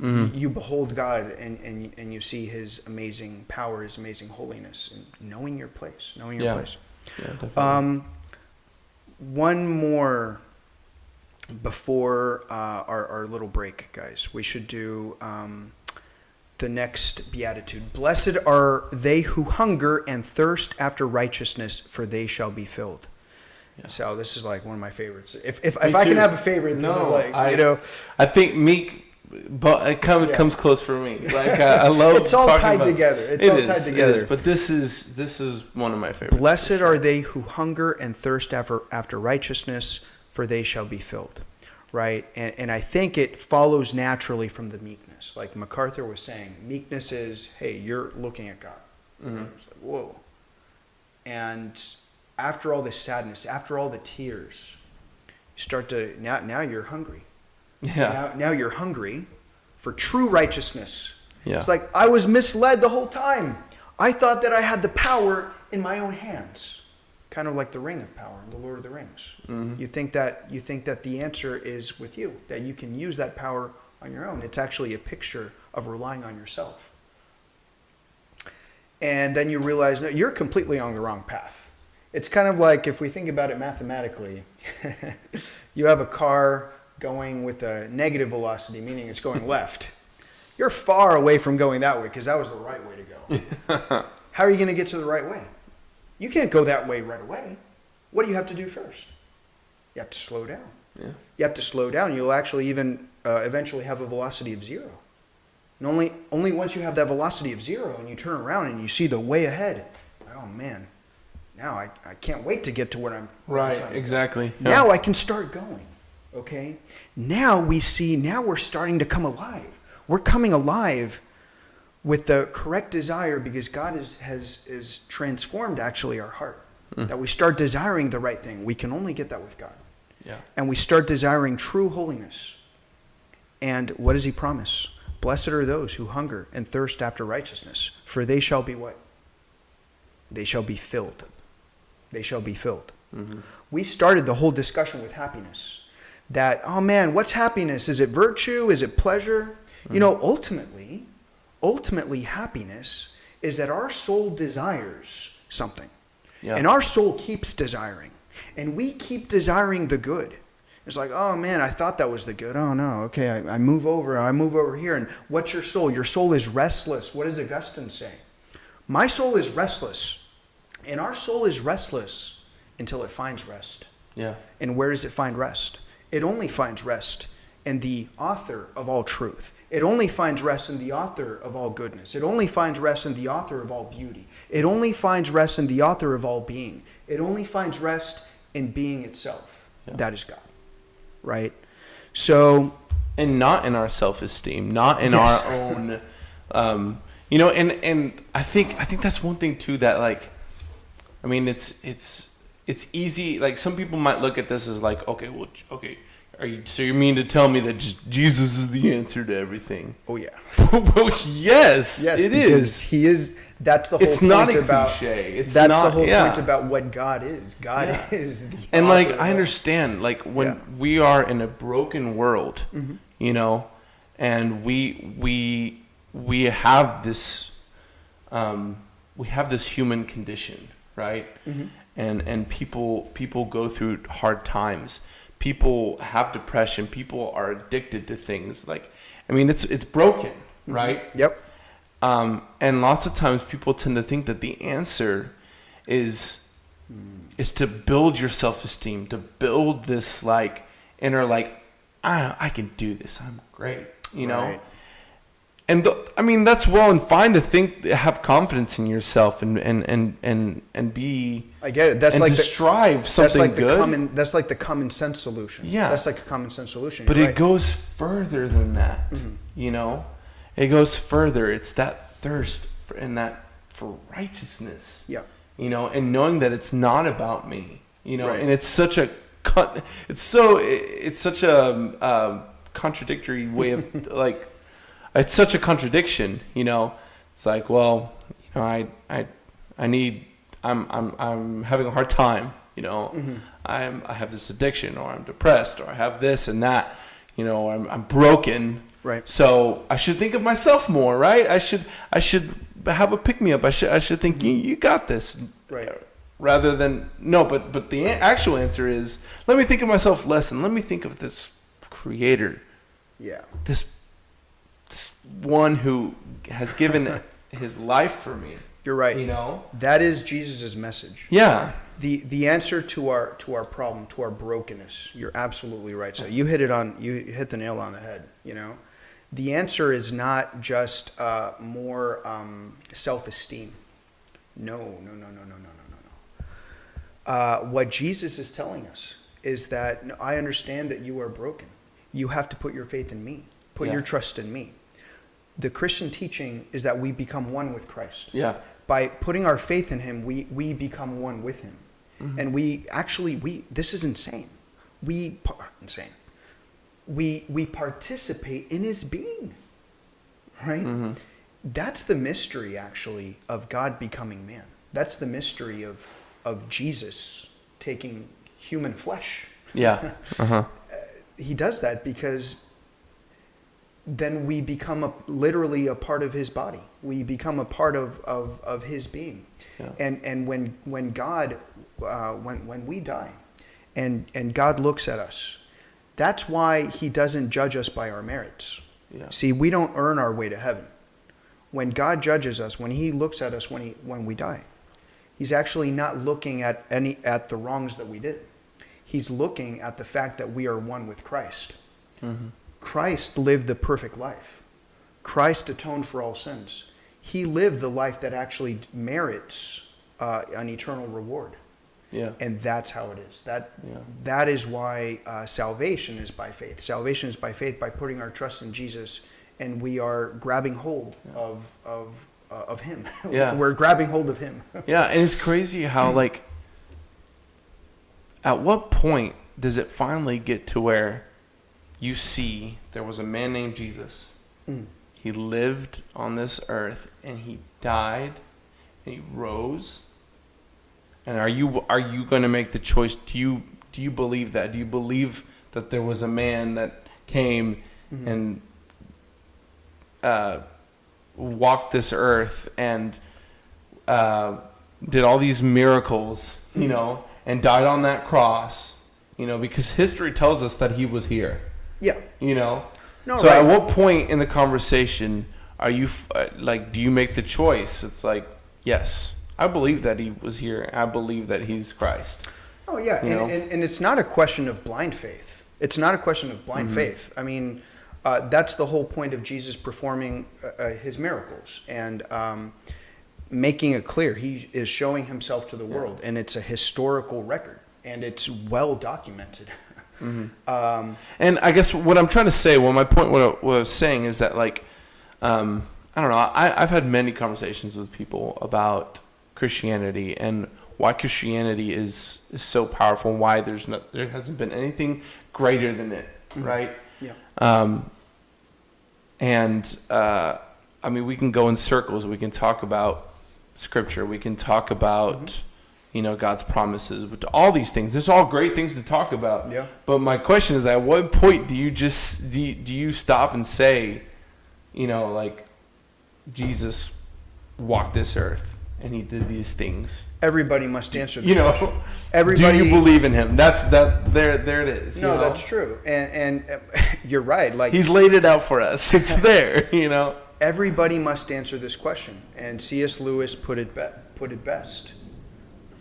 you behold God and you see His amazing power, His amazing holiness, and knowing your place. Yeah, definitely. One more before our little break, guys. We should do the next beatitude. Blessed are they who hunger and thirst after righteousness, for they shall be filled. Yeah. So this is like one of my favorites. If I can have a favorite, this is like, I think meek. But it comes close for me. Like, I love. It's all tied together. It's all tied together. But this is one of my favorites. Blessed are they who hunger and thirst after righteousness, for they shall be filled. Right, and I think it follows naturally from the meekness. Like MacArthur was saying, meekness is, hey, you're looking at God. It's like, whoa. And after all this sadness, after all the tears, you start to now you're hungry. Yeah. Now you're hungry for true righteousness. Yeah. It's like, I was misled the whole time. I thought that I had the power in my own hands. Kind of like the ring of power in the Lord of the Rings. You think that the answer is with you, that you can use that power on your own. It's actually a picture of relying on yourself. And then you realize, no, you're completely on the wrong path. It's kind of like, if we think about it mathematically, you have a car going with a negative velocity, meaning it's going left. You're far away from going that way, because that was the right way to go. How are you going to get to the right way? You can't go that way right away. What do you have to do first? You have to slow down. Yeah. You have to slow down. You'll actually even eventually have a velocity of 0. And only once you have that velocity of 0 and you turn around and you see the way ahead, oh man, now I can't wait to get to where I'm right. Exactly. Yeah. Now I can start going. Okay? Now we're starting to come alive. We're coming alive with the correct desire, because God has transformed actually our heart. That we start desiring the right thing. We can only get that with God. Yeah. And we start desiring true holiness. And what does He promise? Blessed are those who hunger and thirst after righteousness, for they shall be what? They shall be filled. They shall be filled. We started the whole discussion with happiness. that, oh man, what's happiness? Is it virtue? Is it pleasure? You know, ultimately happiness is that our soul desires something. Yeah. And our soul keeps desiring. And we keep desiring the good. It's like, oh man, I thought that was the good. Oh no, okay, I move over here. And what's your soul? Your soul is restless. What does Augustine say? My soul is restless. And our soul is restless until it finds rest. Yeah. And where does it find rest? It only finds rest in the author of all truth. It only finds rest in the author of all goodness. It only finds rest in the author of all beauty. It only finds rest in the author of all being. It only finds rest in being itself. Yeah. That is God. Right? So... And not in our self-esteem, not in our own... and I think that's one thing too that, like, I mean, it's easy. Like, some people might look at this as like, okay, so you mean to tell me that just Jesus is the answer to everything? Oh yeah. Well, yes, it is. He is. That's the whole it's point not a about. Cliche. That's the whole point about what God is. God is the. And like, I understand, like, when we are in a broken world, and we have this human condition, right? Mm-hmm. And people go through hard times. People have depression. People are addicted to things. Like, I mean, it's broken, right? Yep. And lots of times people tend to think that the answer is to build your self-esteem, to build this like inner like, I can do this. I'm great, know. Right. And I mean, that's well and fine to think, have confidence in yourself and be. I get it. That's like strive something good. That's like the common sense solution. Yeah, that's like a common sense solution. But it goes further than that. It goes further. It's that thirst for righteousness. Yeah. And knowing that it's not about me. Right. And it's such a contradictory way of like. It's such a contradiction, It's like, well, I'm having a hard time, I have this addiction, or I'm depressed, or I have this and that, I'm broken. Right. So I should think of myself more, right? I should have a pick me up. I should think you got this. Right. Rather than but the actual answer is, let me think of myself less and let me think of this creator. Yeah. This one who has given his life for me. You're right. That is Jesus' message. Yeah. The answer to our problem, to our brokenness. You're absolutely right. So you hit the nail on the head. The answer is not just more self-esteem. No. What Jesus is telling us is that I understand that you are broken. You have to put your faith in me. Put your trust in me. The Christian teaching is that we become one with Christ. Yeah. By putting our faith in him, we become one with him. Mm-hmm. And this is insane. We participate in his being. Right? Mm-hmm. That's the mystery, actually, of God becoming man. That's the mystery of Jesus taking human flesh. Yeah. Uh-huh. He does that because then we become literally a part of his body. We become a part of his being. Yeah. And when God, when we die, and God looks at us, that's why he doesn't judge us by our merits. Yeah. See, we don't earn our way to heaven. When God judges us, when he looks at us when we die, he's actually not looking at the wrongs that we did. He's looking at the fact that we are one with Christ. Mm-hmm. Christ lived the perfect life. Christ atoned for all sins. He lived the life that actually merits an eternal reward. Yeah. And that's how it is. That is why salvation is by faith. Salvation is by faith, by putting our trust in Jesus, and we are grabbing hold of him. Yeah. We're grabbing hold of him. Yeah, and it's crazy how, like, at what point does it finally get to where you see there was a man named Jesus. Mm. He lived on this earth and he died and he rose. And are you going to make the choice? Do you believe that? Do you believe that there was a man that came and walked this earth and did all these miracles, you know, and died on that cross, you know, because history tells us that he was here. Yeah. You know? No, so right. at what point in the conversation are you, do you make the choice? It's like, yes, I believe that he was here. I believe that he's Christ. Oh, yeah. And it's not a question of blind faith. It's not a question of blind faith. I mean, that's the whole point of Jesus performing his miracles and making it clear. He is showing himself to the world, and it's a historical record, and it's well documented. And I guess what I'm trying to say, my point, what I was saying is that, like, I don't know, I've had many conversations with people about Christianity and why Christianity is so powerful and why there hasn't been anything greater than it, right? Yeah. I mean, we can go in circles. We can talk about Scripture. We can talk about, you know, God's promises. But all these things, there's all great things to talk about. Yeah. But my question is, at what point do you stop and say, you know, like, Jesus walked this earth and he did these things? Everybody must answer this you know, question. Everybody, do you believe in him? There it is. No, you know? that's true. And you're right. Like, he's laid it out for us. It's there, you know. Everybody must answer this question. And C.S. Lewis put it best.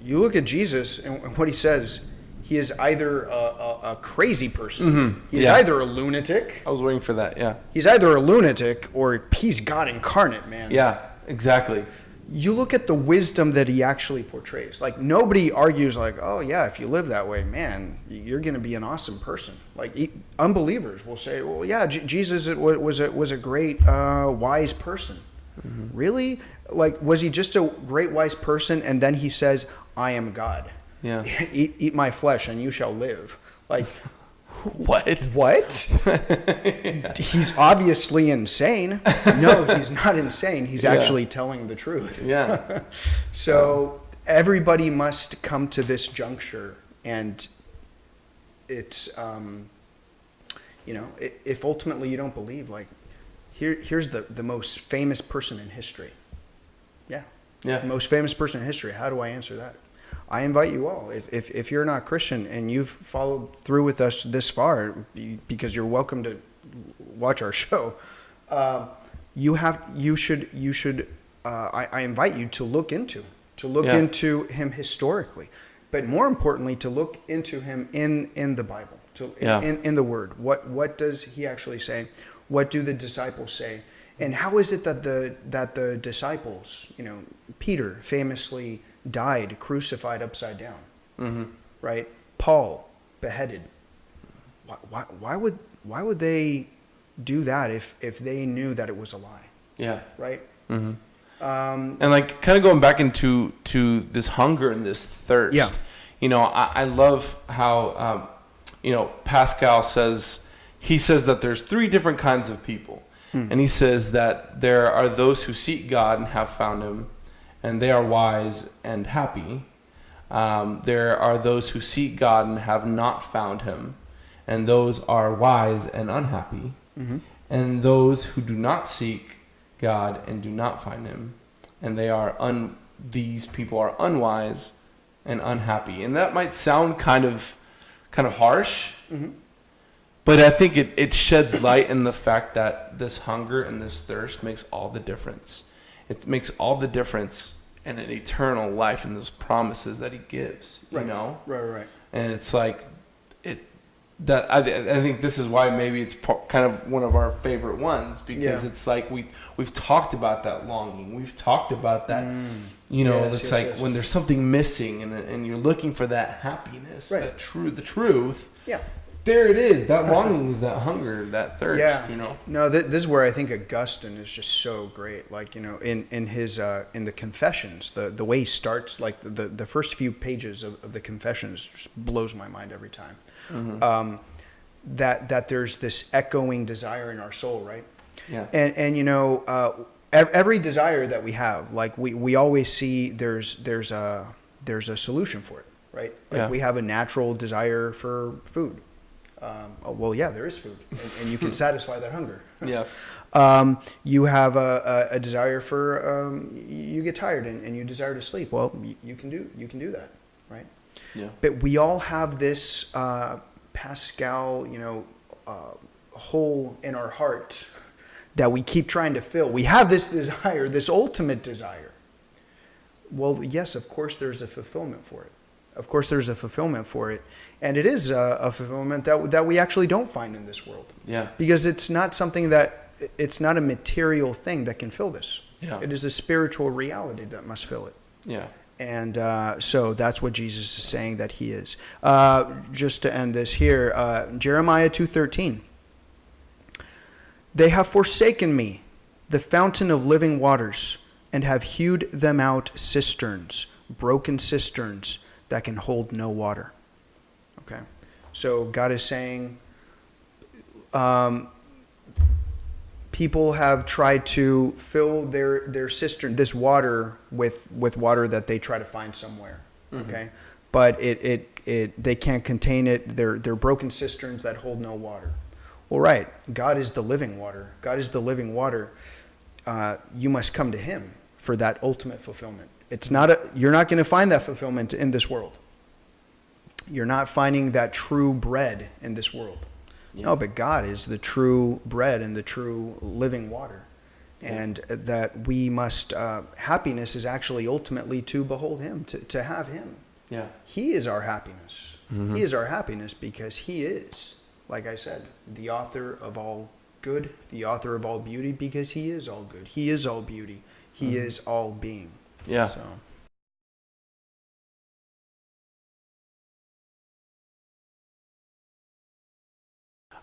You look at Jesus and what he says, he is either a crazy person. He's either a lunatic. I was waiting for that, yeah. He's either a lunatic or he's God incarnate, man. Yeah, exactly. You look at the wisdom that he actually portrays. Like, nobody argues like, oh, yeah, if you live that way, man, you're going to be an awesome person. Like, unbelievers will say, well, yeah, Jesus was a great, wise person. Really? Like, was he just a great, wise person, and then he says, I am God. Yeah. Eat my flesh, and you shall live. Like, what? He's obviously insane. No, he's not insane. He's actually telling the truth. Yeah. So everybody must come to this juncture, and it's, you know, if ultimately you don't believe, like, here's the most famous person in history. Yeah. The most famous person in history. How do I answer that? I invite you all, if you're not Christian and you've followed through with us this far, because you're welcome to watch our show, I invite you to look into him historically, but more importantly, to look into him in the Bible, in the Word. What does he actually say? What do the disciples say? And how is it that the disciples, you know, Peter famously died crucified upside down, right? Paul beheaded. Why would they do that if they knew that it was a lie? Yeah. Right. And like, kind of going back into this hunger and this thirst. Yeah. You know, I love how you know, Pascal says that there's three different kinds of people. And he says that there are those who seek God and have found him, and they are wise and happy. There are those who seek God and have not found him, and those are wise and unhappy. And those who do not seek God and do not find him, and these people are unwise and unhappy. And that might sound kind of harsh. But I think it sheds light in the fact that this hunger and this thirst makes all the difference. It makes all the difference in an eternal life and those promises that he gives, you know? Right. And it's like, I think this is why maybe it's kind of one of our favorite ones, because it's like we've talked about that longing. We've talked about that, you know, it's when there's something missing and you're looking for that happiness, the truth. Yeah. There it is. That longing is that hunger, that thirst, you know. No, this is where I think Augustine is just so great. Like, you know, in his in the Confessions, the way he starts, like the first few pages of the Confessions just blows my mind every time. That there's this echoing desire in our soul, right? Yeah. And you know, every desire that we have, like we always see there's a solution for it, right? Like we have a natural desire for food. Well, yeah, there is food, and you can satisfy that hunger. Yeah. You have a desire for you get tired and you desire to sleep. Well, you can do that, right? Yeah. But we all have this Pascal, hole in our heart that we keep trying to fill. We have this desire, this ultimate desire. Well, yes, of course, there's a fulfillment for it. Of course, there's a fulfillment for it, and it is a fulfillment that we actually don't find in this world. Yeah. Because it's not something it's not a material thing that can fill this. Yeah. It is a spiritual reality that must fill it. Yeah. And so that's what Jesus is saying that he is. Just to end this here, Jeremiah 2:13. They have forsaken me, the fountain of living waters, and have hewed them out cisterns, broken cisterns that can hold no water. Okay, so God is saying people have tried to fill their cistern, this water, with water that they try to find somewhere. Mm-hmm. Okay, but they can't contain it. They're broken cisterns that hold no water. Well, right, God is the living water. God is the living water. You must come to him for that ultimate fulfillment. You're not going to find that fulfillment in this world. You're not finding that true bread in this world. Yeah. No, but God is the true bread and the true living water. Yeah. And that we must, happiness is actually ultimately to behold him, to have him. Yeah. He is our happiness. Mm-hmm. He is our happiness because he is, like I said, the author of all good, the author of all beauty, because he is all good. He is all beauty. He is all being. Yeah. So.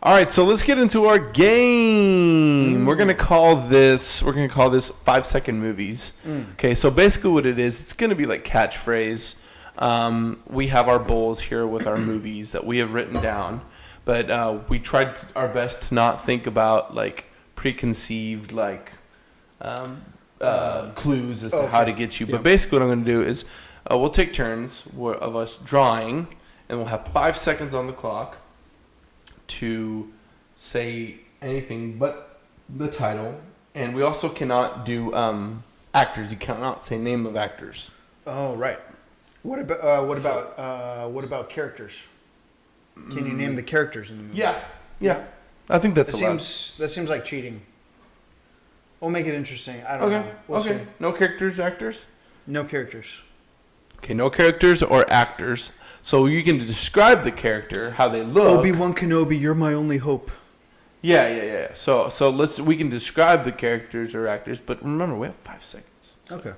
All right, so let's get into our game. We're gonna call this 5-second movies. Okay, so basically what it is, it's gonna be like catchphrase. We have our bowls here with our movies that we have written down, but we tried our best to not think about like preconceived clues as to how to get you. But basically what I'm gonna do is we'll take turns of us drawing, and we'll have 5 seconds on the clock to say anything but the title, and we also cannot do actors. You cannot say name of actors. Oh, right. What about characters? Can you name the characters in the movie? Yeah. I think that's allowed. That seems like cheating. We'll make it interesting. I don't know. We'll see. No characters, actors? No characters. Okay, no characters or actors. So you can describe the character, how they look. Obi-Wan Kenobi, you're my only hope. Yeah. So we can describe the characters or actors, but remember we have 5 seconds. So. Okay.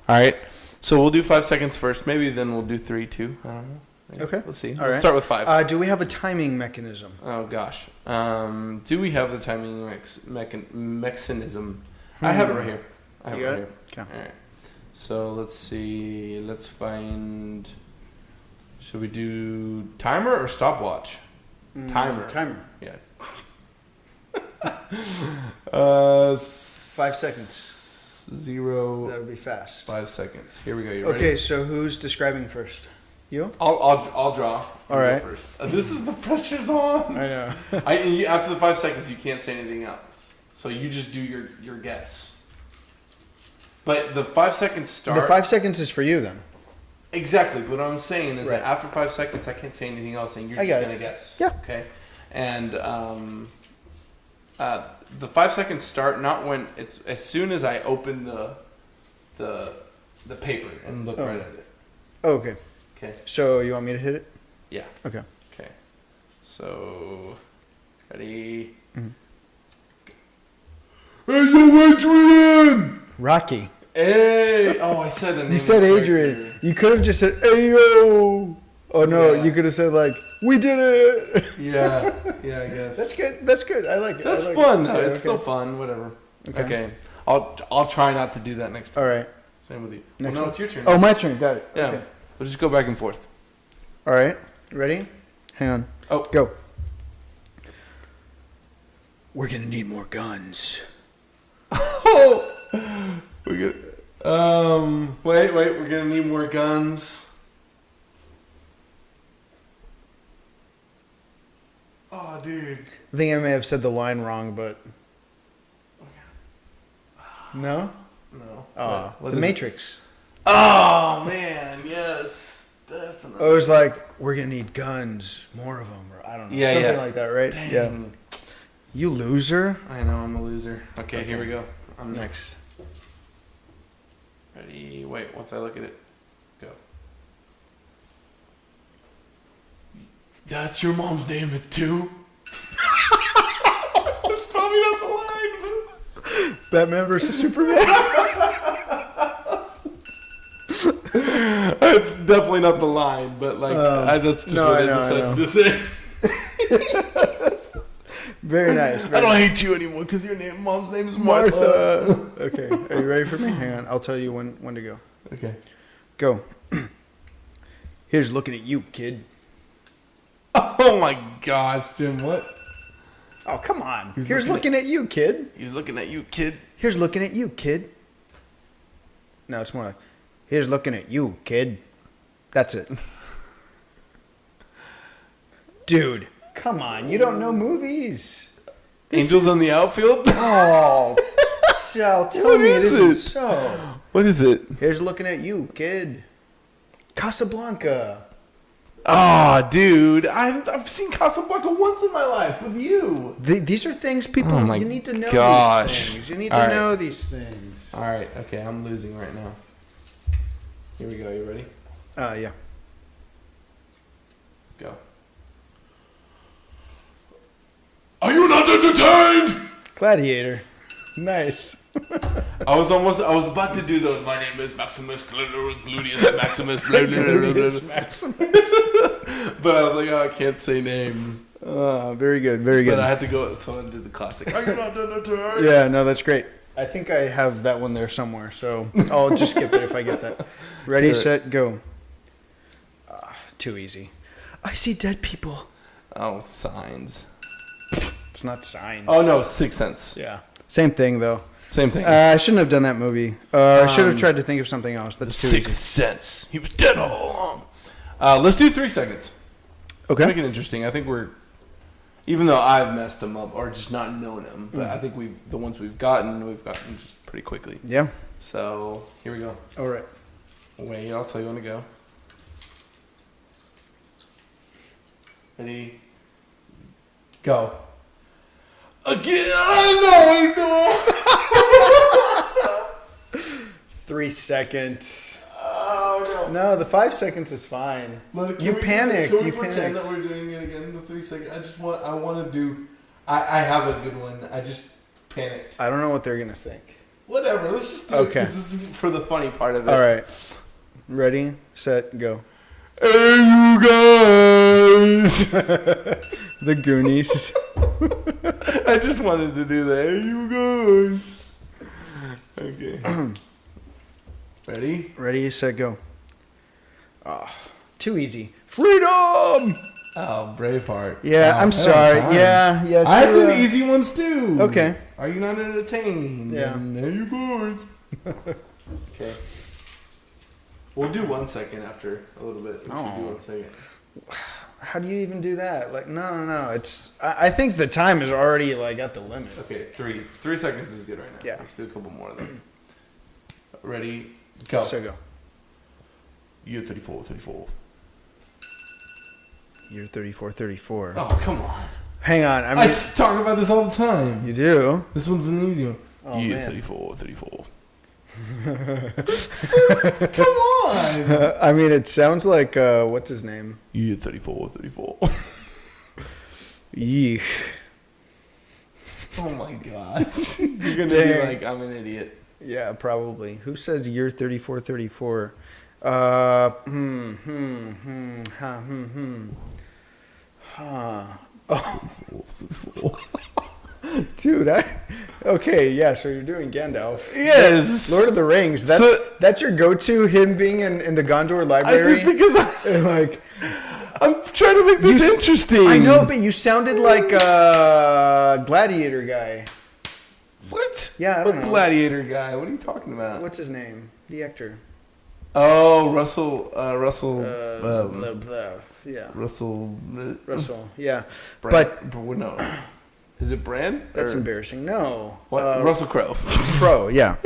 All right. So we'll do 5 seconds first. Maybe then we'll do 3 too. I don't know. Maybe. Okay. Let's see. Let's start with 5. Do we have a timing mechanism? Oh gosh. Do we have the timing mechanism? I have it right here. Okay. All right. So let's see. Let's find. Should we do timer or stopwatch? Timer. Yeah. 5 seconds. 0. That'll be fast. 5 seconds. Here we go. You ready? Okay, so who's describing first? You? I'll draw. All right. First. This is the pressure's on. I know. After the 5 seconds, you can't say anything else. So you just do your guess. But the 5 seconds start. The 5 seconds is for you then. Exactly, but what I'm saying is that after 5 seconds, I can't say anything else, and you're just gonna guess. Yeah. Okay. And the 5 seconds start not when it's as soon as I open the paper and look right at it. Oh, okay. Okay. So you want me to hit it? Yeah. Okay. Okay. So ready. Mm-hmm. Hey, Adrian! Rocky. Hey! Oh, I said the name. You said Adrian. You could have just said, Ayo! Oh, no, you could have said, we did it! Yeah, I guess. That's good. I like it. That's fun, though. It's still fun. Whatever. Okay. I'll try not to do that next time. All right. Same with you. Next it's your turn. Oh, my turn. Got it. Yeah. Okay. We'll just go back and forth. All right. Ready? Hang on. Oh. Go. We're going to need more guns. Oh! Wait, we're gonna need more guns. Oh, dude. I think I may have said the line wrong, but no. No. The Matrix. Oh man, yes, definitely. I was like, we're gonna need guns, more of them, or I don't know, something like that, right? Dang. Yeah. You loser. I know I'm a loser. Okay, here we go. I'm next. Ready? Wait, once I look at it, go. That's your mom's name too? That's probably not the line. Batman versus Superman. That's definitely not the line, but like that's just what I decided to say. Very nice. I don't hate you anymore because your mom's name is Martha. Okay, are you ready for me? Hang on, I'll tell you when to go. Okay. Go. Here's looking at you, kid. Oh my gosh, Jim, what? Oh, come on. Here's looking at you, kid. He's looking at you, kid. Here's looking at you, kid. No, it's more like, here's looking at you, kid. That's it. Dude, come on. You don't know movies. Angels on the Outfield? Oh, Sal, tell me it isn't so. What is it? Here's looking at you, kid. Casablanca. Oh, dude. I've seen Casablanca once in my life with you. These are things people, you need to know these things. You need to know these things. All right. Okay, I'm losing right now. Here we go. You ready? Yeah. Go. Are you not entertained? Gladiator. Nice. I was about to do those. My name is Maximus Gluteus Maximus. Blah, blah, blah, blah, Maximus. But I was like, oh, I can't say names. Very good. Very good. But I had to go, so I did the classic. Are you not entertained? Yeah, no, that's great. I think I have that one there somewhere, so I'll just skip it if I get that. Ready, set, go. Too easy. I see dead people. Oh, signs. It's not signs. Oh, no, Sixth Sense. Yeah. Same thing, though. Same thing. I shouldn't have done that movie. I should have tried to think of something else. That's too easy. Sixth Sense. He was dead all along. Let's do 3 seconds. Okay. Let's make it interesting. I think even though I've messed them up or just not known them, but I think the ones we've gotten just pretty quickly. Yeah. So, here we go. All right. Wait, I'll tell you when to go. Ready? Go. Again! I know! 3 seconds. Oh, no. No, the 5 seconds is fine. You panicked. Can we pretend that we're doing it again in the 3 seconds? I want to do... I have a good one. I just panicked. I don't know what they're going to think. Whatever. Let's just do it because this is for the funny part of it. All right. Ready, set, go. Hey, you guys! The Goonies. I just wanted to do that. Hey, you guys! Okay. Ready? Ready, set, go. Too easy. Freedom! Oh, Braveheart. Yeah, wow, I'm sorry. Yeah. I had the easy ones too. Okay. Are you not entertained? Yeah. And there you guys. Okay. We'll do 1 second after a little bit. We should do 1 second. How do you even do that? Like, no. It's. I think the time is already like at the limit. Okay, 3 seconds is good right now. Yeah. Let's do a couple more of them. Ready? Go. So go. Year 34. Year 34. Oh, come on. Hang on. I talk about this all the time. You do? This one's an easy one. Oh, Year man. 34. Come on. I mean, it sounds like what's his name? Year 34. Yeesh. Oh my gosh. You're gonna be like, I'm an idiot. Yeah, probably. Who says year 34? Dude, okay, yeah, so you're doing Gandalf. Yes. Lord of the Rings. That's your go-to, him being in the Gondor library? Just because like, I'm trying to make this interesting. I know, but you sounded like a gladiator guy. What? Yeah, I don't know. Gladiator guy. What are you talking about? What's his name? The actor. Oh, Yeah. Russell. Russell. Yeah. But no, is it Brand? That's embarrassing. No. What? Russell Crowe. Crowe. Yeah.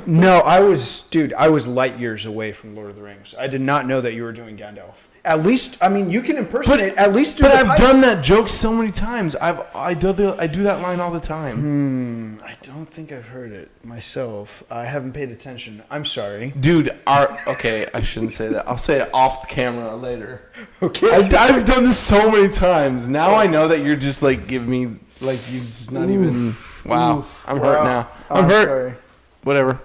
No, I was light years away from Lord of the Rings. I did not know that you were doing Gandalf. At least, I mean, you can impersonate. At least, but I've done that joke so many times. I do that line all the time. I don't think I've heard it myself. I haven't paid attention. I'm sorry, dude. Okay, I shouldn't say that. I'll say it off the camera later. Okay. I've done this so many times. Now I know that you're just like giving me like you just not even. Wow, I'm hurt now. I'm hurt. Sorry. Whatever.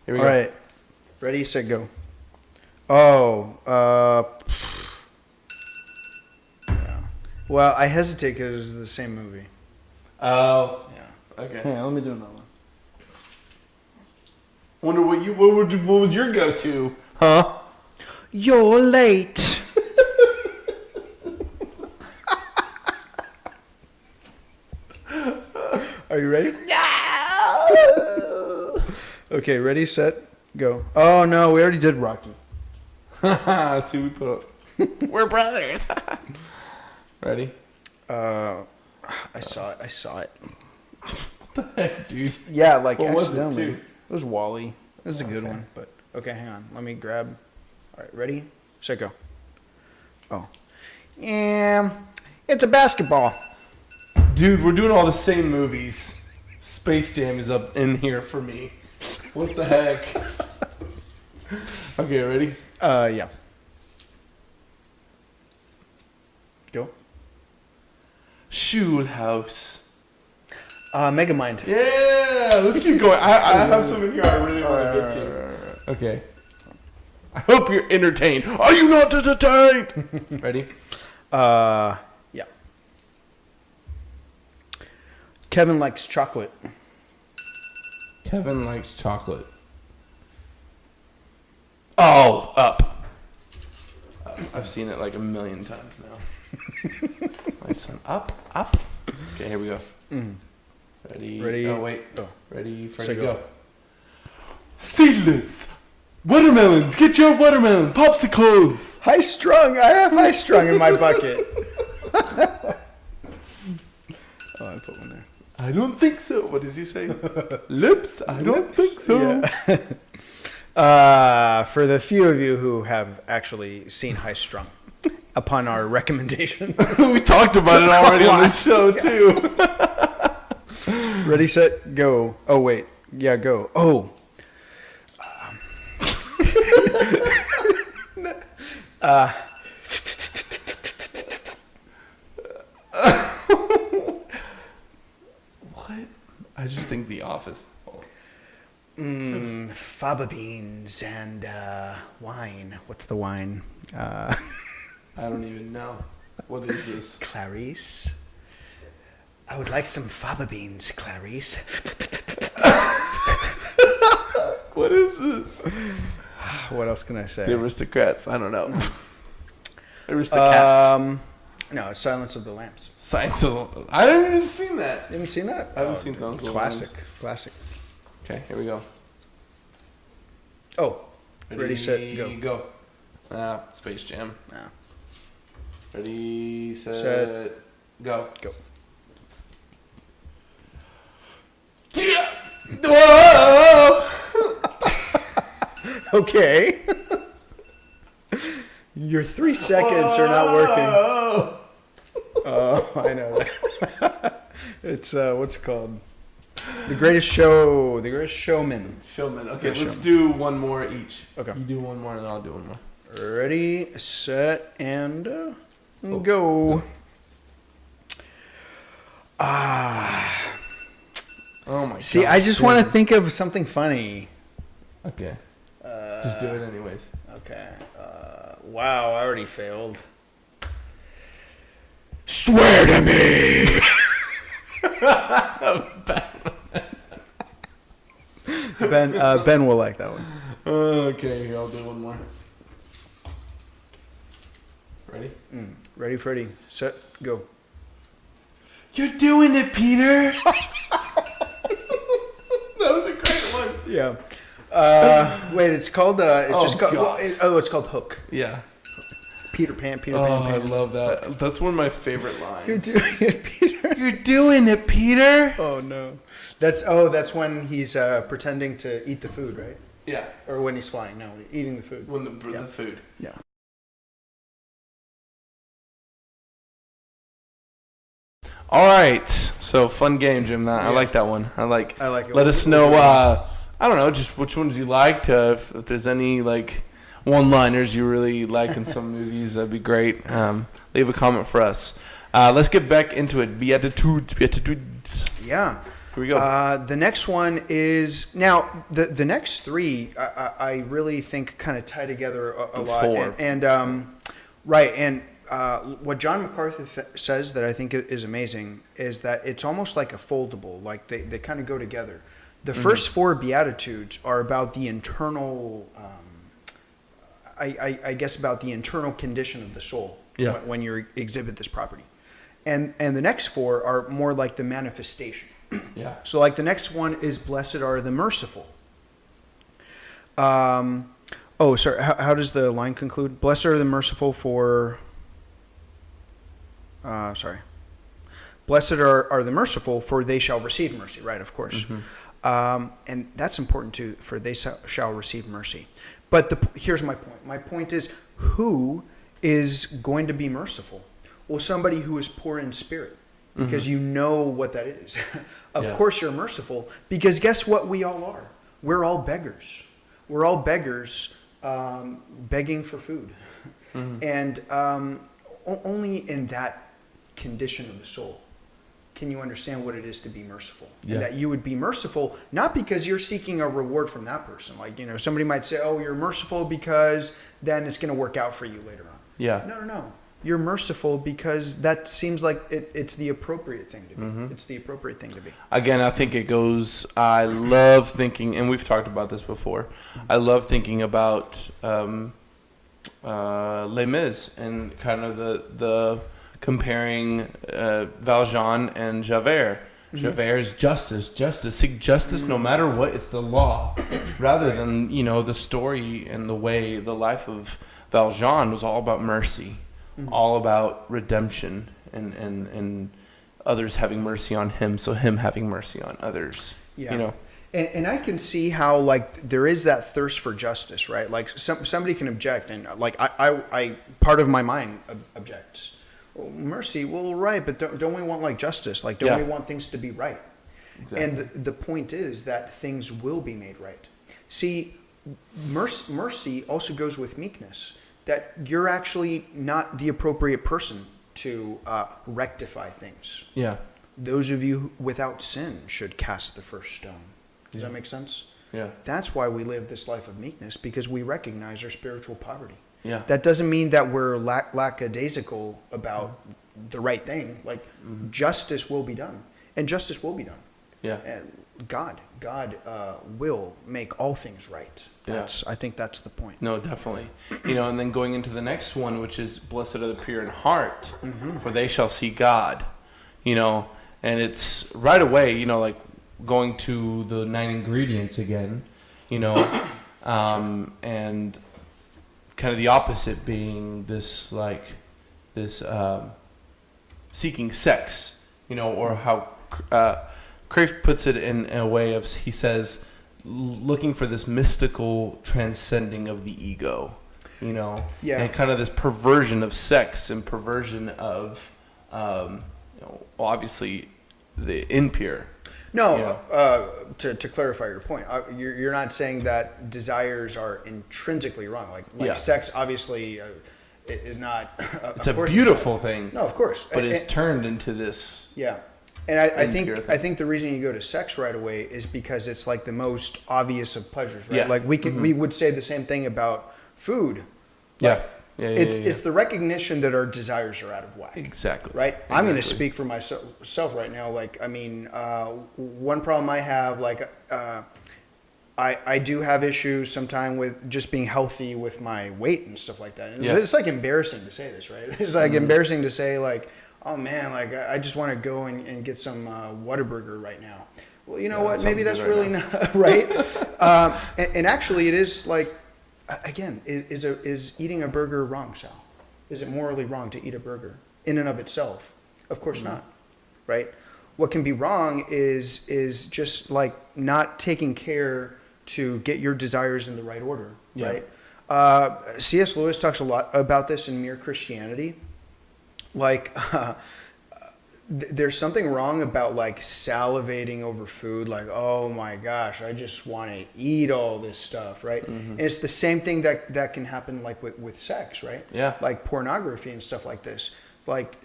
Here we go. All right, ready, set, go. Oh, yeah. Well, I hesitate because it's the same movie. Oh. Yeah. Okay. Hang on, let me do another one. Wonder what was your go-to? Huh? You're late. Are you ready? Yeah. Okay, ready, set, go. Oh no, we already did Rocky. See, we put up. We're brothers. Ready? I saw it. What the heck, dude? Yeah, like what accidentally. Was it, too? It was Wally. It was a good one, but okay, hang on. Let me grab. All right, ready, set, go. Oh, yeah, it's a basketball. Dude, we're doing all the same movies. Space Jam is up in here for me. What the heck? Okay, ready? Yeah. Go. Schulhaus. Megamind. Yeah, let's keep going. I have something here I really want to get to. Okay. I hope you're entertained. Are you not entertained? Ready? Yeah. Kevin likes chocolate. Kevin likes chocolate. Oh, Up. I've seen it like a million times now. My son, Up. Okay, here we go. Ready? Oh, wait. Oh. Ready, Freddy, So go. Seedless. Watermelons. Get your watermelon. Popsicles. High strung. I have high strung in my bucket. Oh, I put one there. I don't think so. What does he say? Lips? I don't think so. Yeah. For the few of you who have actually seen High Strung, upon our recommendation. We talked about it already on this show, too. Ready, set, go. Oh, wait. Yeah, go. Oh. What? I just think The Office. Faba beans and wine. What's the wine? I don't even know. What is this? Clarice. I would like some faba beans, Clarice. What is this? What else can I say? The Aristocrats. I don't know. Aristocats. No, it's Silence of the Lambs. Science of... I haven't even seen that. You haven't seen that? I haven't seen Silence of the Classic. Lambs. Classic. Okay, here we go. Oh. Ready, set, go. Space Jam. Nah. Ready, set, go. Go. Yeah. Whoa! Okay. Your 3 seconds are not working. Oh, I know that. It's, what's it called? The Greatest Show. The Greatest Showman. Showman. Okay, let's do one more each. Okay. You do one more and I'll do one more. Ready, set, and go. Oh my god. See, I just want to think of something funny. Okay. Just do it anyways. Okay. Wow, I already failed. Swear to me! Ben will like that one. Okay, here, I'll do one more. Ready? Ready, Freddy. Set, go. You're doing it, Peter! That was a great one. Yeah. Wait, it's called. It's just called. Gosh. It's called Hook. Yeah. Peter Pan. Oh, I love that. That's one of my favorite lines. You're doing it, Peter. You're doing it, Peter. Oh no. That's when he's pretending to eat the food, right? Yeah. Or when he's flying. No, eating the food. When the food. Yeah. All right. So fun game, Jim. I like that one. I like it. Let us know. I don't know, just which ones you liked. If there's any like one-liners you really like in some movies, that'd be great. Leave a comment for us. Let's get back into it. Beatitudes. Yeah. Here we go. The next one is now the next three. I really think kind of tie together a lot. Four. Right. And what John MacArthur says that I think is amazing is that it's almost like a foldable. Like they kind of go together. The first four Beatitudes are about the internal. I guess about the internal condition of the soul when you exhibit this property, and the next four are more like the manifestation. Yeah. So like the next one is blessed are the merciful. Sorry. How does the line conclude? Blessed are the merciful for. Blessed are the merciful, for they shall receive mercy. Right, of course. And that's important too, for they shall receive mercy. But here's my point. My point is, who is going to be merciful? Well, somebody who is poor in spirit, because you know what that is. Of course you're merciful, because guess what we all are? We're all beggars. We're all beggars begging for food. And only in that condition of the soul can you understand what it is to be merciful. And that you would be merciful, not because you're seeking a reward from that person. Like, somebody might say, oh, you're merciful because then it's going to work out for you later on. Yeah. No. You're merciful because that seems like it's the appropriate thing to be. It's the appropriate thing to be. Again, I think it goes, I love thinking, and we've talked about this before, I love thinking about Les Mis and kind of the comparing Valjean and Javert. Javert's justice, seek justice no matter what, it's the law, rather than, the story and the life of Valjean was all about mercy, all about redemption and others having mercy on him, so him having mercy on others. And I can see how like there is that thirst for justice, right? Like somebody can object, and like I part of my mind objects. Well, mercy, well, right, but don't we want like justice? Like, don't we want things to be right? Exactly. And the point is that things will be made right. See, mercy also goes with meekness. That you're actually not the appropriate person to rectify things. Yeah. Those of you without sin should cast the first stone. Does that make sense? Yeah. That's why we live this life of meekness, because we recognize our spiritual poverty. Yeah. That doesn't mean that we're lackadaisical about the right thing. Like justice will be done, and justice will be done. Yeah. And God will make all things right. I think that's the point. No, definitely. And then going into the next one, which is blessed are the pure in heart, for they shall see God. And it's right away, like going to the 9 ingredients again, and kind of the opposite being this seeking sex, or how Crave puts it in a way of, he says, looking for this mystical transcending of the ego, and kind of this perversion of sex and perversion of, obviously the impure. No, to clarify your point, you're not saying that desires are intrinsically wrong. Like sex, obviously, is not. It's a beautiful thing. No, of course, but it's turned into this. Yeah, and I think the reason you go to sex right away is because it's like the most obvious of pleasures, right? Yeah. Like we would say the same thing about food. Like, It's the recognition that our desires are out of whack. Exactly. Right? Exactly. I'm going to speak for myself right now. Like, I mean, one problem I have, like, I do have issues sometimes with just being healthy with my weight and stuff like that. And it's like embarrassing to say this, right? It's like embarrassing to say, like, oh man, like I just want to go and get some Whataburger right now. well, you know Yeah, what? Maybe that's right really now. not right. And actually, it is like, again, is eating a burger wrong, Sal? Is it morally wrong to eat a burger in and of itself? Of course not, right? What can be wrong is just like not taking care to get your desires in the right order, right? C.S. Lewis talks a lot about this in Mere Christianity. Like, there's something wrong about like salivating over food. Like, oh my gosh, I just want to eat all this stuff, right? And it's the same thing that can happen like with sex, right? Yeah. Like pornography and stuff like this. Like,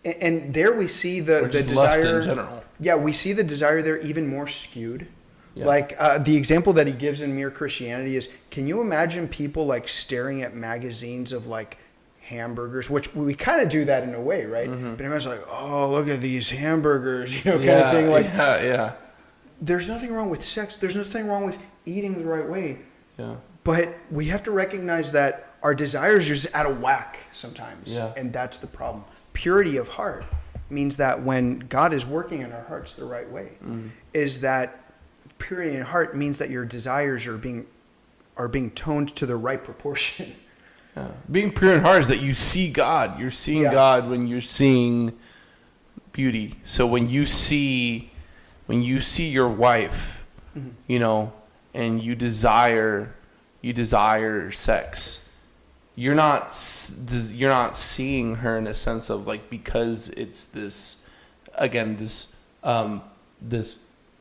and there we see the desire. Lust in general. Yeah, we see the desire there even more skewed. Yeah. Like the example that he gives in Mere Christianity is, can you imagine people like staring at magazines of like hamburgers, which we kind of do that in a way, right? But everyone's like, oh, look at these hamburgers, kind of thing. Like, there's nothing wrong with sex. There's nothing wrong with eating the right way. Yeah. But we have to recognize that our desires are just out of whack sometimes. Yeah. And that's the problem. Purity of heart means that when God is working in our hearts the right way, is that purity in heart means that your desires are being toned to the right proportion. Yeah. Being pure in heart is that you see God. You're seeing God when you're seeing beauty. So when you see your wife, and you desire sex, you're not seeing her in a sense of like, because it's this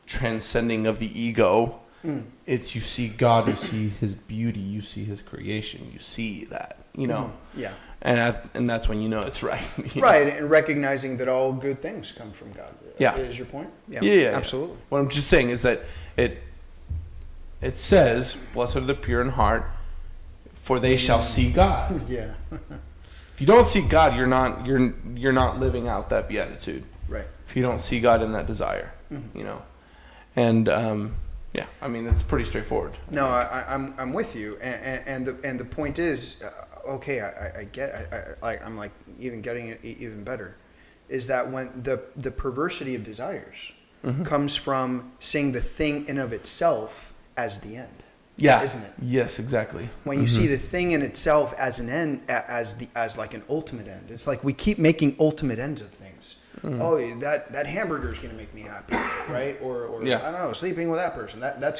transcending of the ego. It's, you see God, you see his beauty, you see his creation, you see that, Yeah. and that's when it's right. Right, and recognizing that all good things come from God. Yeah. Is your point? Yeah, absolutely. What I'm just saying is that it says, "Blessed are the pure in heart, for they shall see God." Yeah. If you don't see God, you're not living out that beatitude. Right. If you don't see God in that desire, and I mean, it's pretty straightforward. No, I'm with you, and the point is, okay, I get, I'm like even getting it even better, is that when the perversity of desires comes from seeing the thing in of itself as the end. Yeah, isn't it? Yes, exactly. When you see the thing in itself as an end, as like an ultimate end, it's like we keep making ultimate ends of things. Oh, that hamburger is going to make me happy, right? Or I don't know, sleeping with that person, that's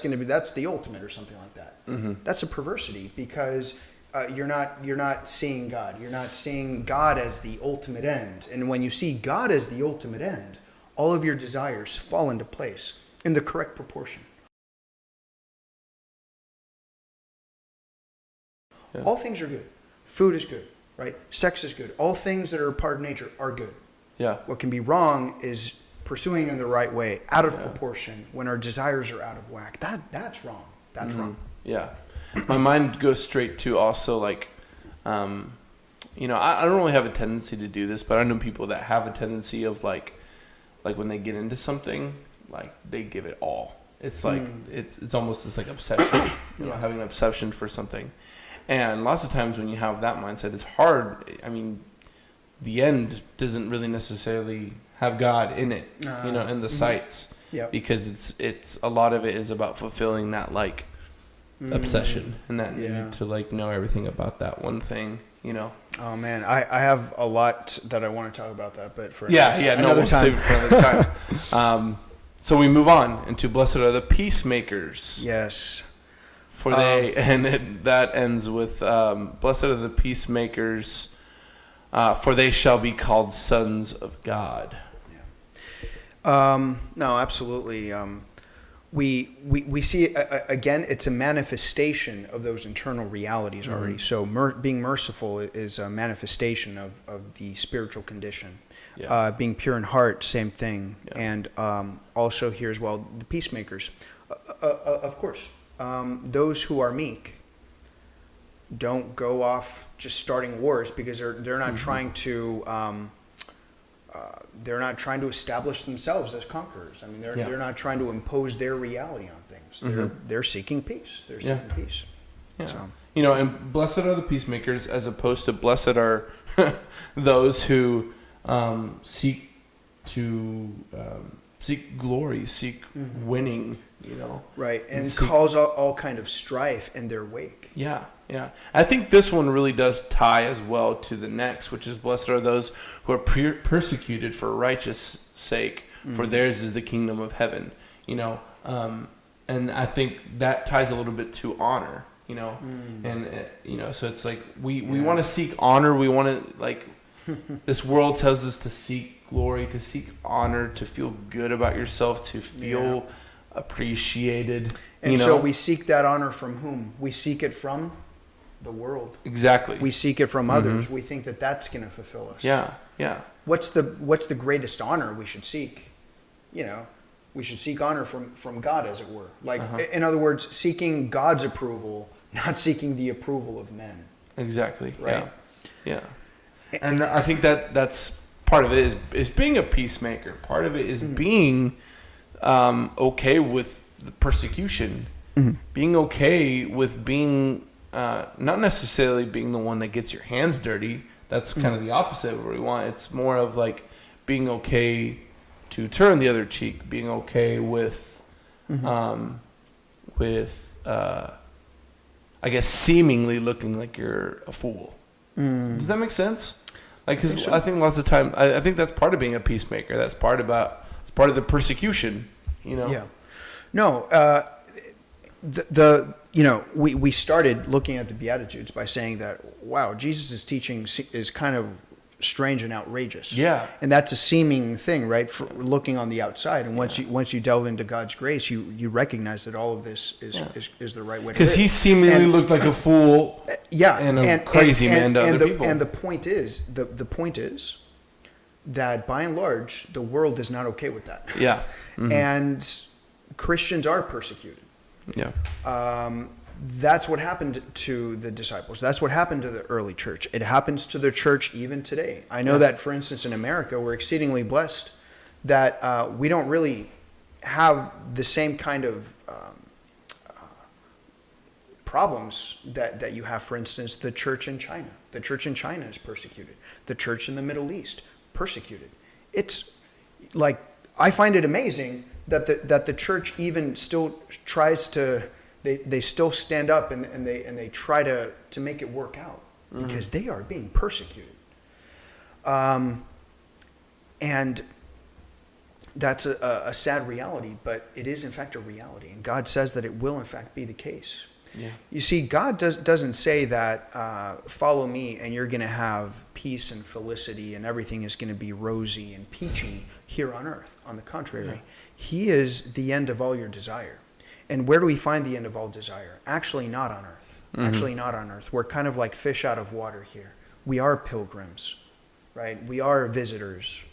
the ultimate or something like that. That's a perversity, because you're not seeing God. You're not seeing God as the ultimate end. And when you see God as the ultimate end, all of your desires fall into place in the correct proportion. Yeah. All things are good. Food is good, right? Sex is good. All things that are a part of nature are good. Yeah. What can be wrong is pursuing in the right way, out of proportion, when our desires are out of whack. That's wrong. That's wrong. Yeah. My mind goes straight to also like, I don't really have a tendency to do this, but I know people that have a tendency of like when they get into something, like they give it all. It's like, it's almost this like obsession, having an obsession for something. And lots of times when you have that mindset, it's hard. I mean, the end doesn't really necessarily have God in it, in the sights. Yeah. Because it's a lot of it is about fulfilling that like obsession and that need to like know everything about that one thing, Oh man, I have a lot that I want to talk about that, but for another time. Save it for another time. So we move on into blessed are the peacemakers. Yes. For that ends with blessed are the peacemakers, for they shall be called sons of God. Yeah. No, absolutely. We see again. It's a manifestation of those internal realities already. So being merciful is a manifestation of the spiritual condition. Yeah. Being pure in heart, same thing. Yeah. And also here as well, the peacemakers. Of course. Those who are meek don't go off just starting wars, because they're not trying to establish themselves as conquerors. I mean, they're not trying to impose their reality on things. They're seeking peace. They're seeking peace. Yeah. So. And blessed are the peacemakers, as opposed to blessed are those who seek to seek glory, seek winning, you know. Right, and cause all kind of strife in their wake. Yeah, yeah. I think this one really does tie as well to the next, which is blessed are those who are persecuted for righteous sake, for theirs is the kingdom of heaven, you know. And I think that ties a little bit to honor, you know. And, you know, so it's like we want to seek honor. We want to, like, this world tells us to seek glory, to seek honor, to feel good about yourself, to feel appreciated. And so we seek that honor from whom? We seek it from the world. Exactly. We seek it from others. We think that that's going to fulfill us. Yeah, yeah. What's the greatest honor we should seek? You know, we should seek honor from God, as it were. Like, in other words, seeking God's approval, not seeking the approval of men. Exactly. Right? Yeah. And I think that's part of it is being a peacemaker. Part of it is being okay with the persecution, being okay with being not necessarily being the one that gets your hands dirty. That's kind of the opposite of what we want. It's more of like being okay to turn the other cheek, being okay with I guess seemingly looking like you're a fool. Does that make sense? Like, cause I think lots of time, I think that's part of being a peacemaker. It's part of the persecution, you know? Yeah. No, we started looking at the Beatitudes by saying that, wow, Jesus' teaching is kind of strange and outrageous. Yeah. And that's a seeming thing, right? For looking on the outside. And once you delve into God's grace, you recognize that all of this is the right way to live. Because he seemingly looked like a fool and a crazy man to other people. And the point is that by and large, the world is not okay with that. Yeah. And Christians are persecuted. Yeah. That's what happened to the disciples. That's what happened to the early church. It happens to the church even today. I know that, for instance, in America, we're exceedingly blessed that we don't really have the same kind of problems that you have, for instance, the church in China. The church in China is persecuted. The church in the Middle East, persecuted. It's like, I find it amazing that the church even still tries to... They still stand up and they try to make it work out because they are being persecuted. And that's a sad reality, but it is in fact a reality. And God says that it will in fact be the case. Yeah. You see, God doesn't say that follow me and you're going to have peace and felicity and everything is going to be rosy and peachy here on earth. On the contrary, He is the end of all your desire. And where do we find the end of all desire? Actually not on earth. Actually not on earth. We're kind of like fish out of water here. We are pilgrims, right? We are visitors.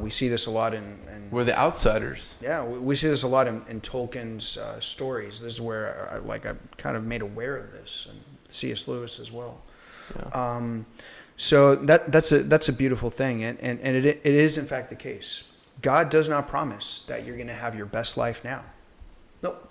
We see this a lot in we're the outsiders. Yeah, we see this a lot in Tolkien's stories. This is where I kind of made aware of this, and C.S. Lewis as well. Yeah. So that's a beautiful thing, and it is in fact the case. God does not promise that you're going to have your best life now. Nope.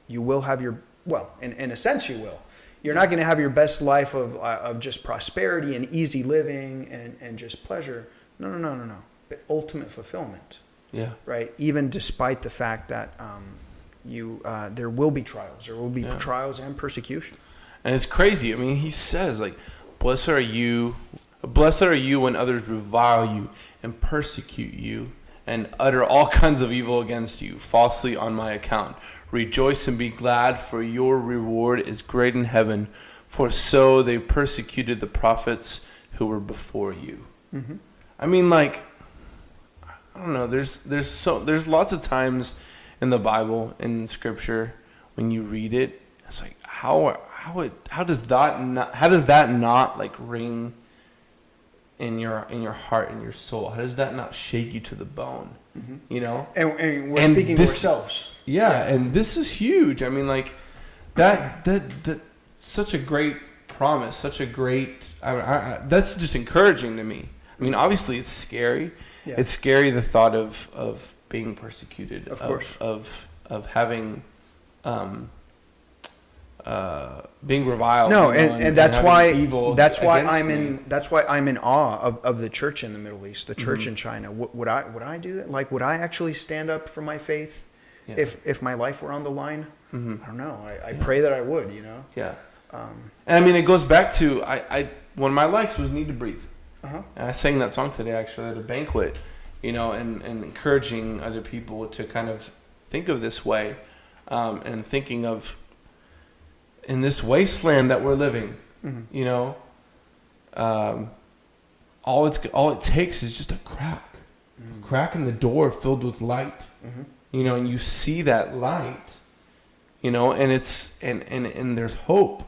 You will have in a sense you will. You're not going to have your best life of just prosperity and easy living and just pleasure. No. But ultimate fulfillment. Yeah. Right? Even despite the fact that there will be trials. There will be trials and persecution. And it's crazy. I mean, he says, like, blessed are you when others revile you and persecute you and utter all kinds of evil against you, falsely on my account. Rejoice and be glad, for your reward is great in heaven, for so they persecuted the prophets who were before you. I mean, like, I don't know. There's lots of times in the Bible, in Scripture, when you read it, it's like how does that not like ring in your heart and your soul? How does that not shake you to the bone? You know, and we're speaking to ourselves. Yeah, and this is huge. I mean, like that such a great promise, such a great. That's just encouraging to me. I mean, obviously, it's scary. Yeah. It's scary, the thought of being persecuted, of course, of having being reviled. No, and that's why evil that's why I'm me. in awe of the church in the Middle East, the church in China. Would I do that? Like, would I actually stand up for my faith if my life were on the line? I don't know. I pray that I would. Yeah. And I mean, it goes back to one of my likes was "Need to Breathe." And I sang that song today actually at a banquet, and encouraging other people to kind of think of this way, and thinking of in this wasteland that we're living, all it takes is just a crack in the door filled with light, and you see that light, and it's and there's hope,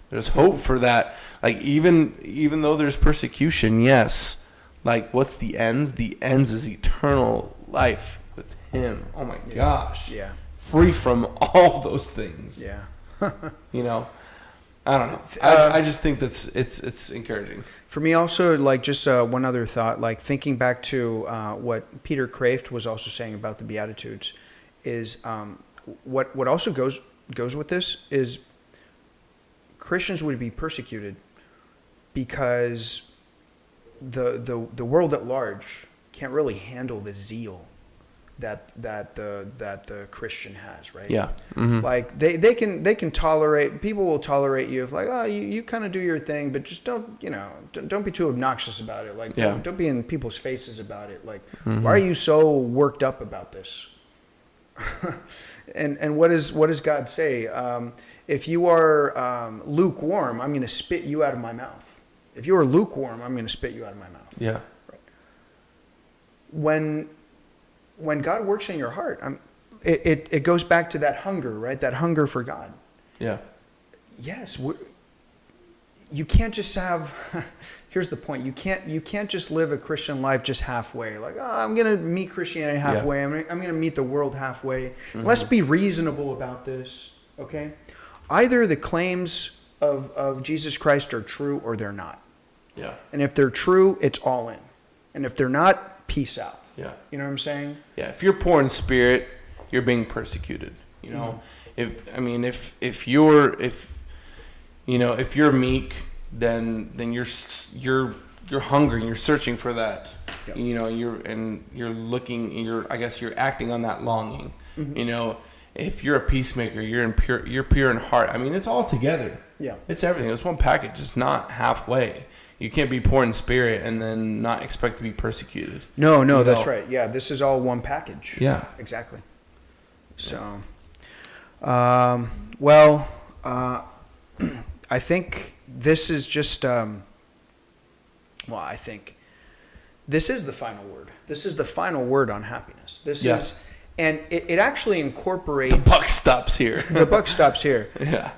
there's hope for that. Like even though there's persecution, yes, like what's the ends? The ends is eternal life with Him. Oh my gosh, free from all those things. Yeah. I don't know. I just think that's it's encouraging. For me also, like just one other thought, like thinking back to what Peter Kraft was also saying about the Beatitudes, is what also goes with this is Christians would be persecuted because the world at large can't really handle the zeal that the Christian has, right? Yeah. Like they can tolerate, people will tolerate you if like, oh, you kind of do your thing, but just don't be too obnoxious about it. Like don't be in people's faces about it. Like why are you so worked up about this? and what does God say? If you are lukewarm, I'm going to spit you out of my mouth. If you are lukewarm, I'm going to spit you out of my mouth. Yeah. Right. When God works in your heart, it goes back to that hunger, right? That hunger for God. Yeah. Yes. You can't just have. Here's the point. You can't just live a Christian life just halfway. Like, oh, I'm gonna meet Christianity halfway. Yeah. I'm gonna meet the world halfway. Let's be reasonable about this, okay? Either the claims of Jesus Christ are true or they're not. Yeah. And if they're true, it's all in. And if they're not, peace out. Yeah. You know what I'm saying? Yeah. If you're poor in spirit, you're being persecuted. If you're meek, then you're hungry. You're searching for that. Yep. You're acting on that longing. If you're a peacemaker, you're pure in heart. I mean, it's all together. Yeah. It's everything. It's one package. It's not halfway. You can't be poor in spirit and then not expect to be persecuted. No, that's right. Yeah, this is all one package. Yeah. Exactly. So, I think this is just, I think this is the final word. This is the final word on happiness. This is, and it actually incorporates. The buck stops here. The buck stops here. Yeah.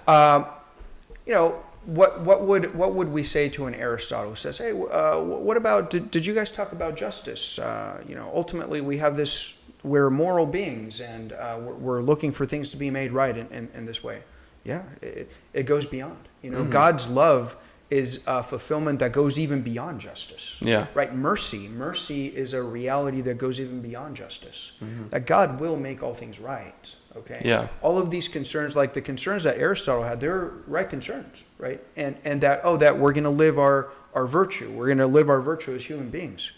What would we say to an Aristotle who says, hey, what about, did you guys talk about justice? Ultimately we have this, we're moral beings and we're looking for things to be made right in this way. Yeah, it goes beyond. God's love is a fulfillment that goes even beyond justice. Yeah. Right? Mercy is a reality that goes even beyond justice. That God will make all things right. Okay. Yeah. All of these concerns, like the concerns that Aristotle had, they're right concerns, right? And that we're going to live our virtue. We're going to live our virtue as human beings.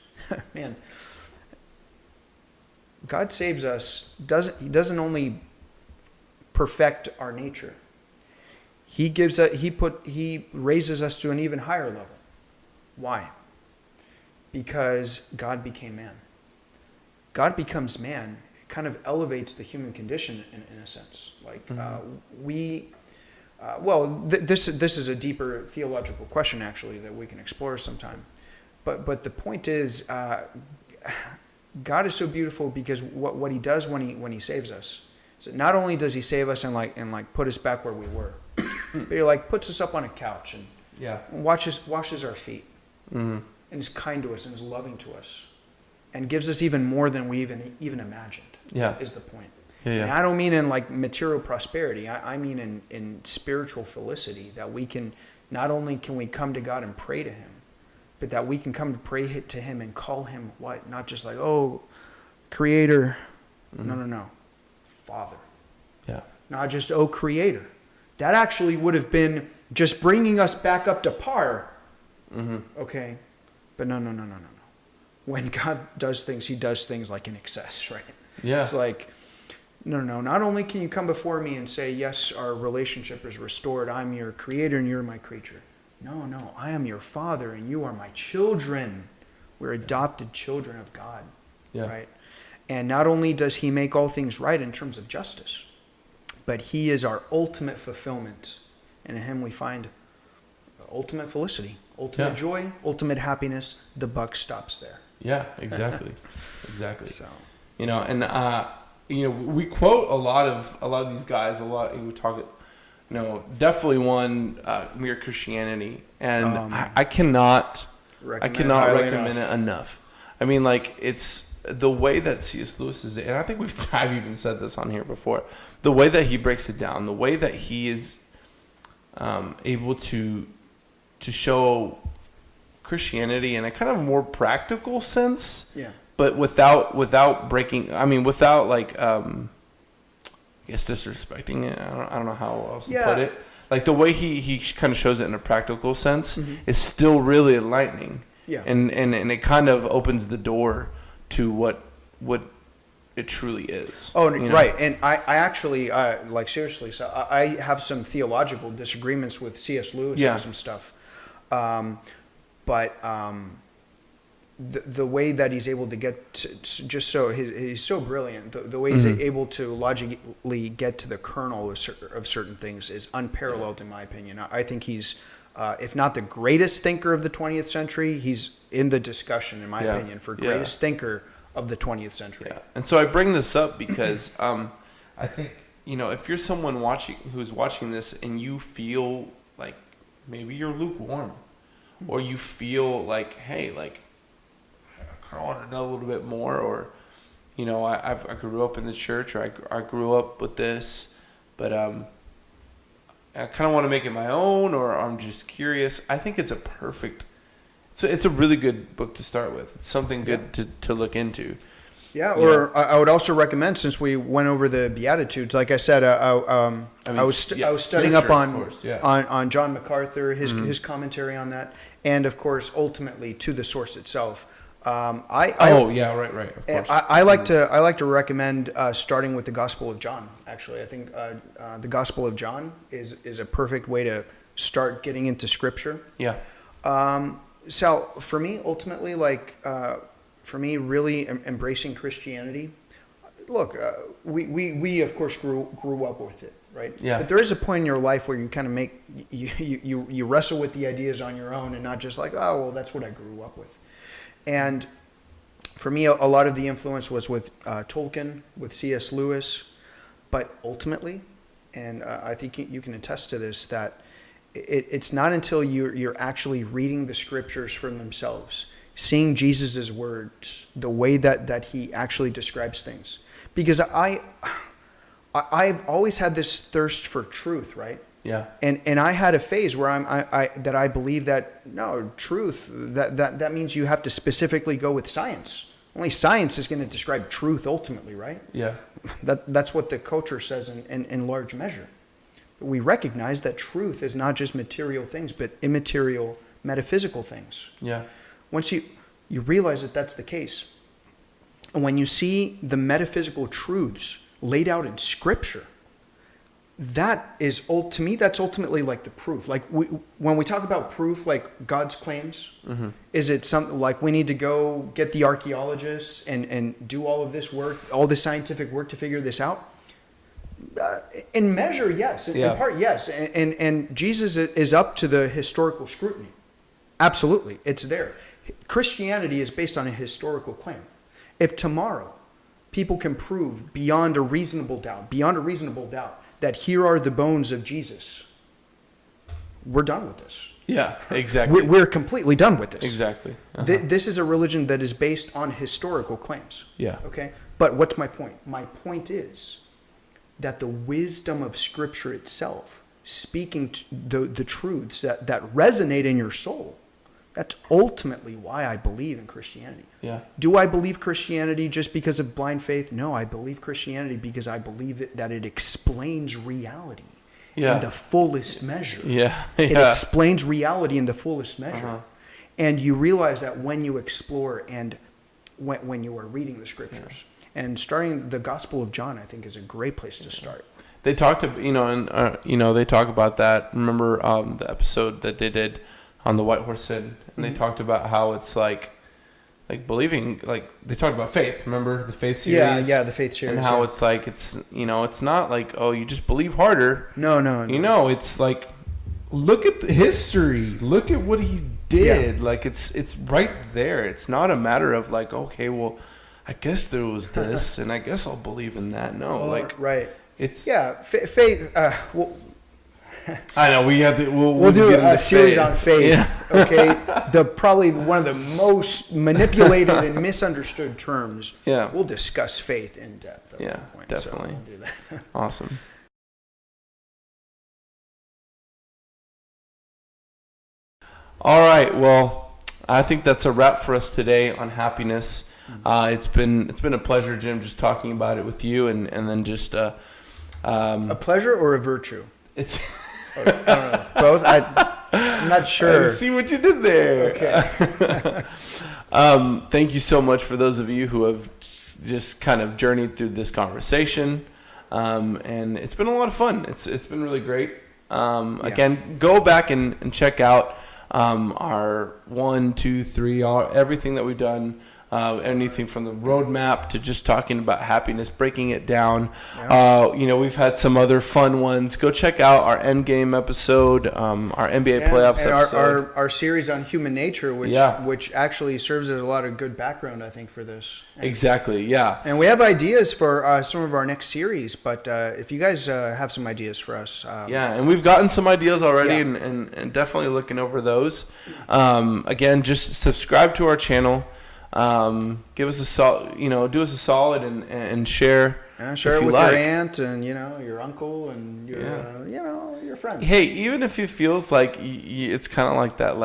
Man, God saves us. He doesn't only perfect our nature. He raises us to an even higher level. Why? Because God became man. God becomes man. Kind of elevates the human condition in a sense. Like this is a deeper theological question actually that we can explore sometime. But the point is, God is so beautiful because what He does when He saves us. So not only does He save us and put us back where we were, but He puts us up on a couch and washes our feet and is kind to us and is loving to us and gives us even more than we even imagined. Yeah. Is the point. Yeah. And I don't mean in material prosperity. I mean in spiritual felicity, that we can, not only can we come to God and pray to Him, but that we can come to pray to Him and call Him what? Not just like, oh, Creator. No. Father. Yeah. Not just, oh, Creator. That actually would have been just bringing us back up to par. Mm-hmm. Okay? But no. When God does things, he does things like in excess, right? Yeah. It's like, no. Not only can you come before me and say, yes, our relationship is restored. I'm your creator and you're my creature. No. I am your father and you are my children. We're adopted children of God, right? And not only does he make all things right in terms of justice, but he is our ultimate fulfillment. And in him we find ultimate felicity, ultimate joy, ultimate happiness. The buck stops there. Yeah, exactly. Exactly. So, and we quote a lot of these guys a lot. We talk, definitely one Mere Christianity, and I cannot recommend it enough. I mean, like, it's the way that C.S. Lewis is, and I think I've even said this on here before. The way that he breaks it down, the way that he is able to show Christianity in a kind of more practical sense, but without breaking. I mean, without like, I guess disrespecting it. I don't know how else to put it. Like the way he kind of shows it in a practical sense is still really enlightening. Yeah, and it kind of opens the door to what it truly is. Oh, right. And I actually, like, seriously, so I have some theological disagreements with C.S. Lewis and some stuff. But the way that he's able to get to, just so he's so brilliant, the way he's able to logically get to the kernel of certain things is unparalleled in my opinion. I think he's, if not the greatest thinker of the 20th century, he's in the discussion, in my opinion, for greatest thinker of the 20th century. Yeah. And so I bring this up because I think, if you're someone who's watching this and you feel like maybe you're lukewarm, or you feel like, hey, like, I want to know a little bit more, or, I grew up in the church, or I grew up with this, but I kind of want to make it my own, or I'm just curious. I think it's it's a really good book to start with. It's something good to look into. Yeah, or I would also recommend, since we went over the Beatitudes, like I said, I was studying up on John MacArthur, his commentary on that, and of course, ultimately to the source itself. Of course. I like to recommend starting with the Gospel of John. Actually, I think the Gospel of John is a perfect way to start getting into Scripture. Yeah. Sal, for me, ultimately, really embracing Christianity. Look, we of course grew up with it, right? Yeah. But there is a point in your life where you kind of you wrestle with the ideas on your own, and not just like, oh, well, that's what I grew up with. And for me, a lot of the influence was with Tolkien, with C.S. Lewis, but ultimately, and I think you can attest to this, that it's not until you're actually reading the scriptures for themselves, seeing Jesus' words, the way that he actually describes things. Because I've always had this thirst for truth, right? Yeah. And I had a phase where I believe that truth that means you have to specifically go with science. Only science is going to describe truth ultimately, right? Yeah. That's what the culture says in large measure. But we recognize that truth is not just material things, but immaterial, metaphysical things. Yeah. Once you realize that that's the case, and when you see the metaphysical truths laid out in Scripture, that is, to me, that's ultimately like the proof. Like when we talk about proof, like God's claims, is it something like we need to go get the archaeologists and do all of this work, all this scientific work to figure this out? In measure, yes. In part, yes. And Jesus is up to the historical scrutiny. Absolutely. It's there. Christianity is based on a historical claim. If tomorrow people can prove beyond a reasonable doubt, that here are the bones of Jesus, we're done with this. Yeah, exactly. We're completely done with this. Exactly. This is a religion that is based on historical claims. Yeah. Okay? But what's my point? My point is that the wisdom of Scripture itself, speaking to the truths that resonate in your soul, that's ultimately why I believe in Christianity. Yeah. Do I believe Christianity just because of blind faith? No, I believe Christianity because I believe that it explains reality. in the fullest measure. Yeah. It explains reality in the fullest measure. And you realize that when you explore and when you are reading the scriptures. And starting the Gospel of John, I think, is a great place to start. They talked to, they talk about that. Remember the episode that they did on the White Horse Sin, and they talked about how it's like believing, like they talked about faith. Remember the faith series? Yeah, the faith series. And how it's like it's not like, oh, you just believe harder. No. It's like, look at the history. Look at what he did. Yeah. Like it's right there. It's not a matter of like, okay, well, I guess there was this, and I guess I'll believe in that. No, right. It's faith. I know we have to. We'll do a series on faith. Yeah. Okay, probably one of the most manipulated and misunderstood terms. Yeah, we'll discuss faith in depth. At one point, definitely. So we'll do that. Awesome. All right. Well, I think that's a wrap for us today on happiness. It's been a pleasure, Jim, just talking about it with you, and then just a pleasure or a virtue. It's I don't know, both. I'm not sure. I see what you did there. Okay. Thank you so much for those of you who have just kind of journeyed through this conversation, and it's been a lot of fun. It's been really great. Again, go back and check out our 1, 2, 3, everything that we've done. Anything from the roadmap to just talking about happiness, breaking it down. Yeah. We've had some other fun ones. Go check out our Endgame episode, our NBA playoffs episode. Our series on human nature, which actually serves as a lot of good background, I think, for this. Exactly, yeah. And we have ideas for some of our next series, but if you guys have some ideas for us. And we've gotten some ideas already and definitely looking over those. Again, just subscribe to our channel. Give us do us a solid and share. Share it with your aunt and your uncle and your friends. Hey, even if it feels like it's kind of like that,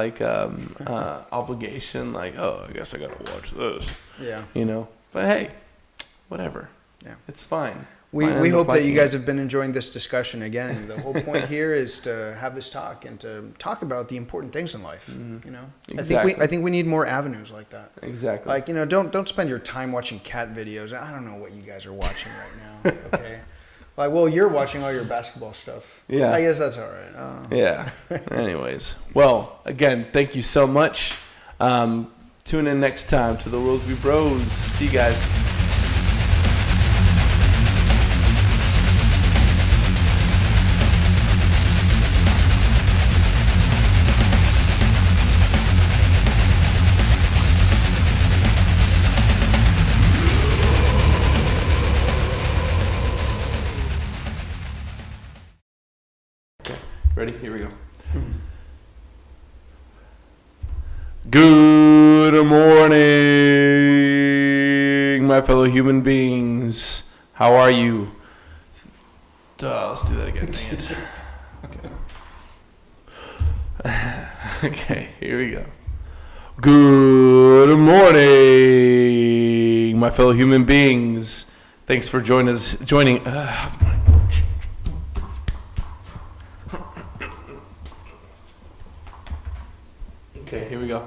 obligation, like, oh, I guess I gotta watch this. Yeah. But hey, whatever. Yeah, it's fine. We hope that you guys have been enjoying this discussion. Again, the whole point here is to have this talk and to talk about the important things in life. Exactly. I think we need more avenues like that. Exactly. Like don't spend your time watching cat videos. I don't know what you guys are watching right now. Okay. You're watching all your basketball stuff. Yeah. I guess that's all right. Yeah. Anyways, well, again, thank you so much. Tune in next time to the Worldview Bros. See you guys. Ready? Here we go. Good morning, my fellow human beings. How are you? Let's do that again. Dang it. Okay, here we go. Good morning, my fellow human beings. Thanks for joining. Okay, here we go.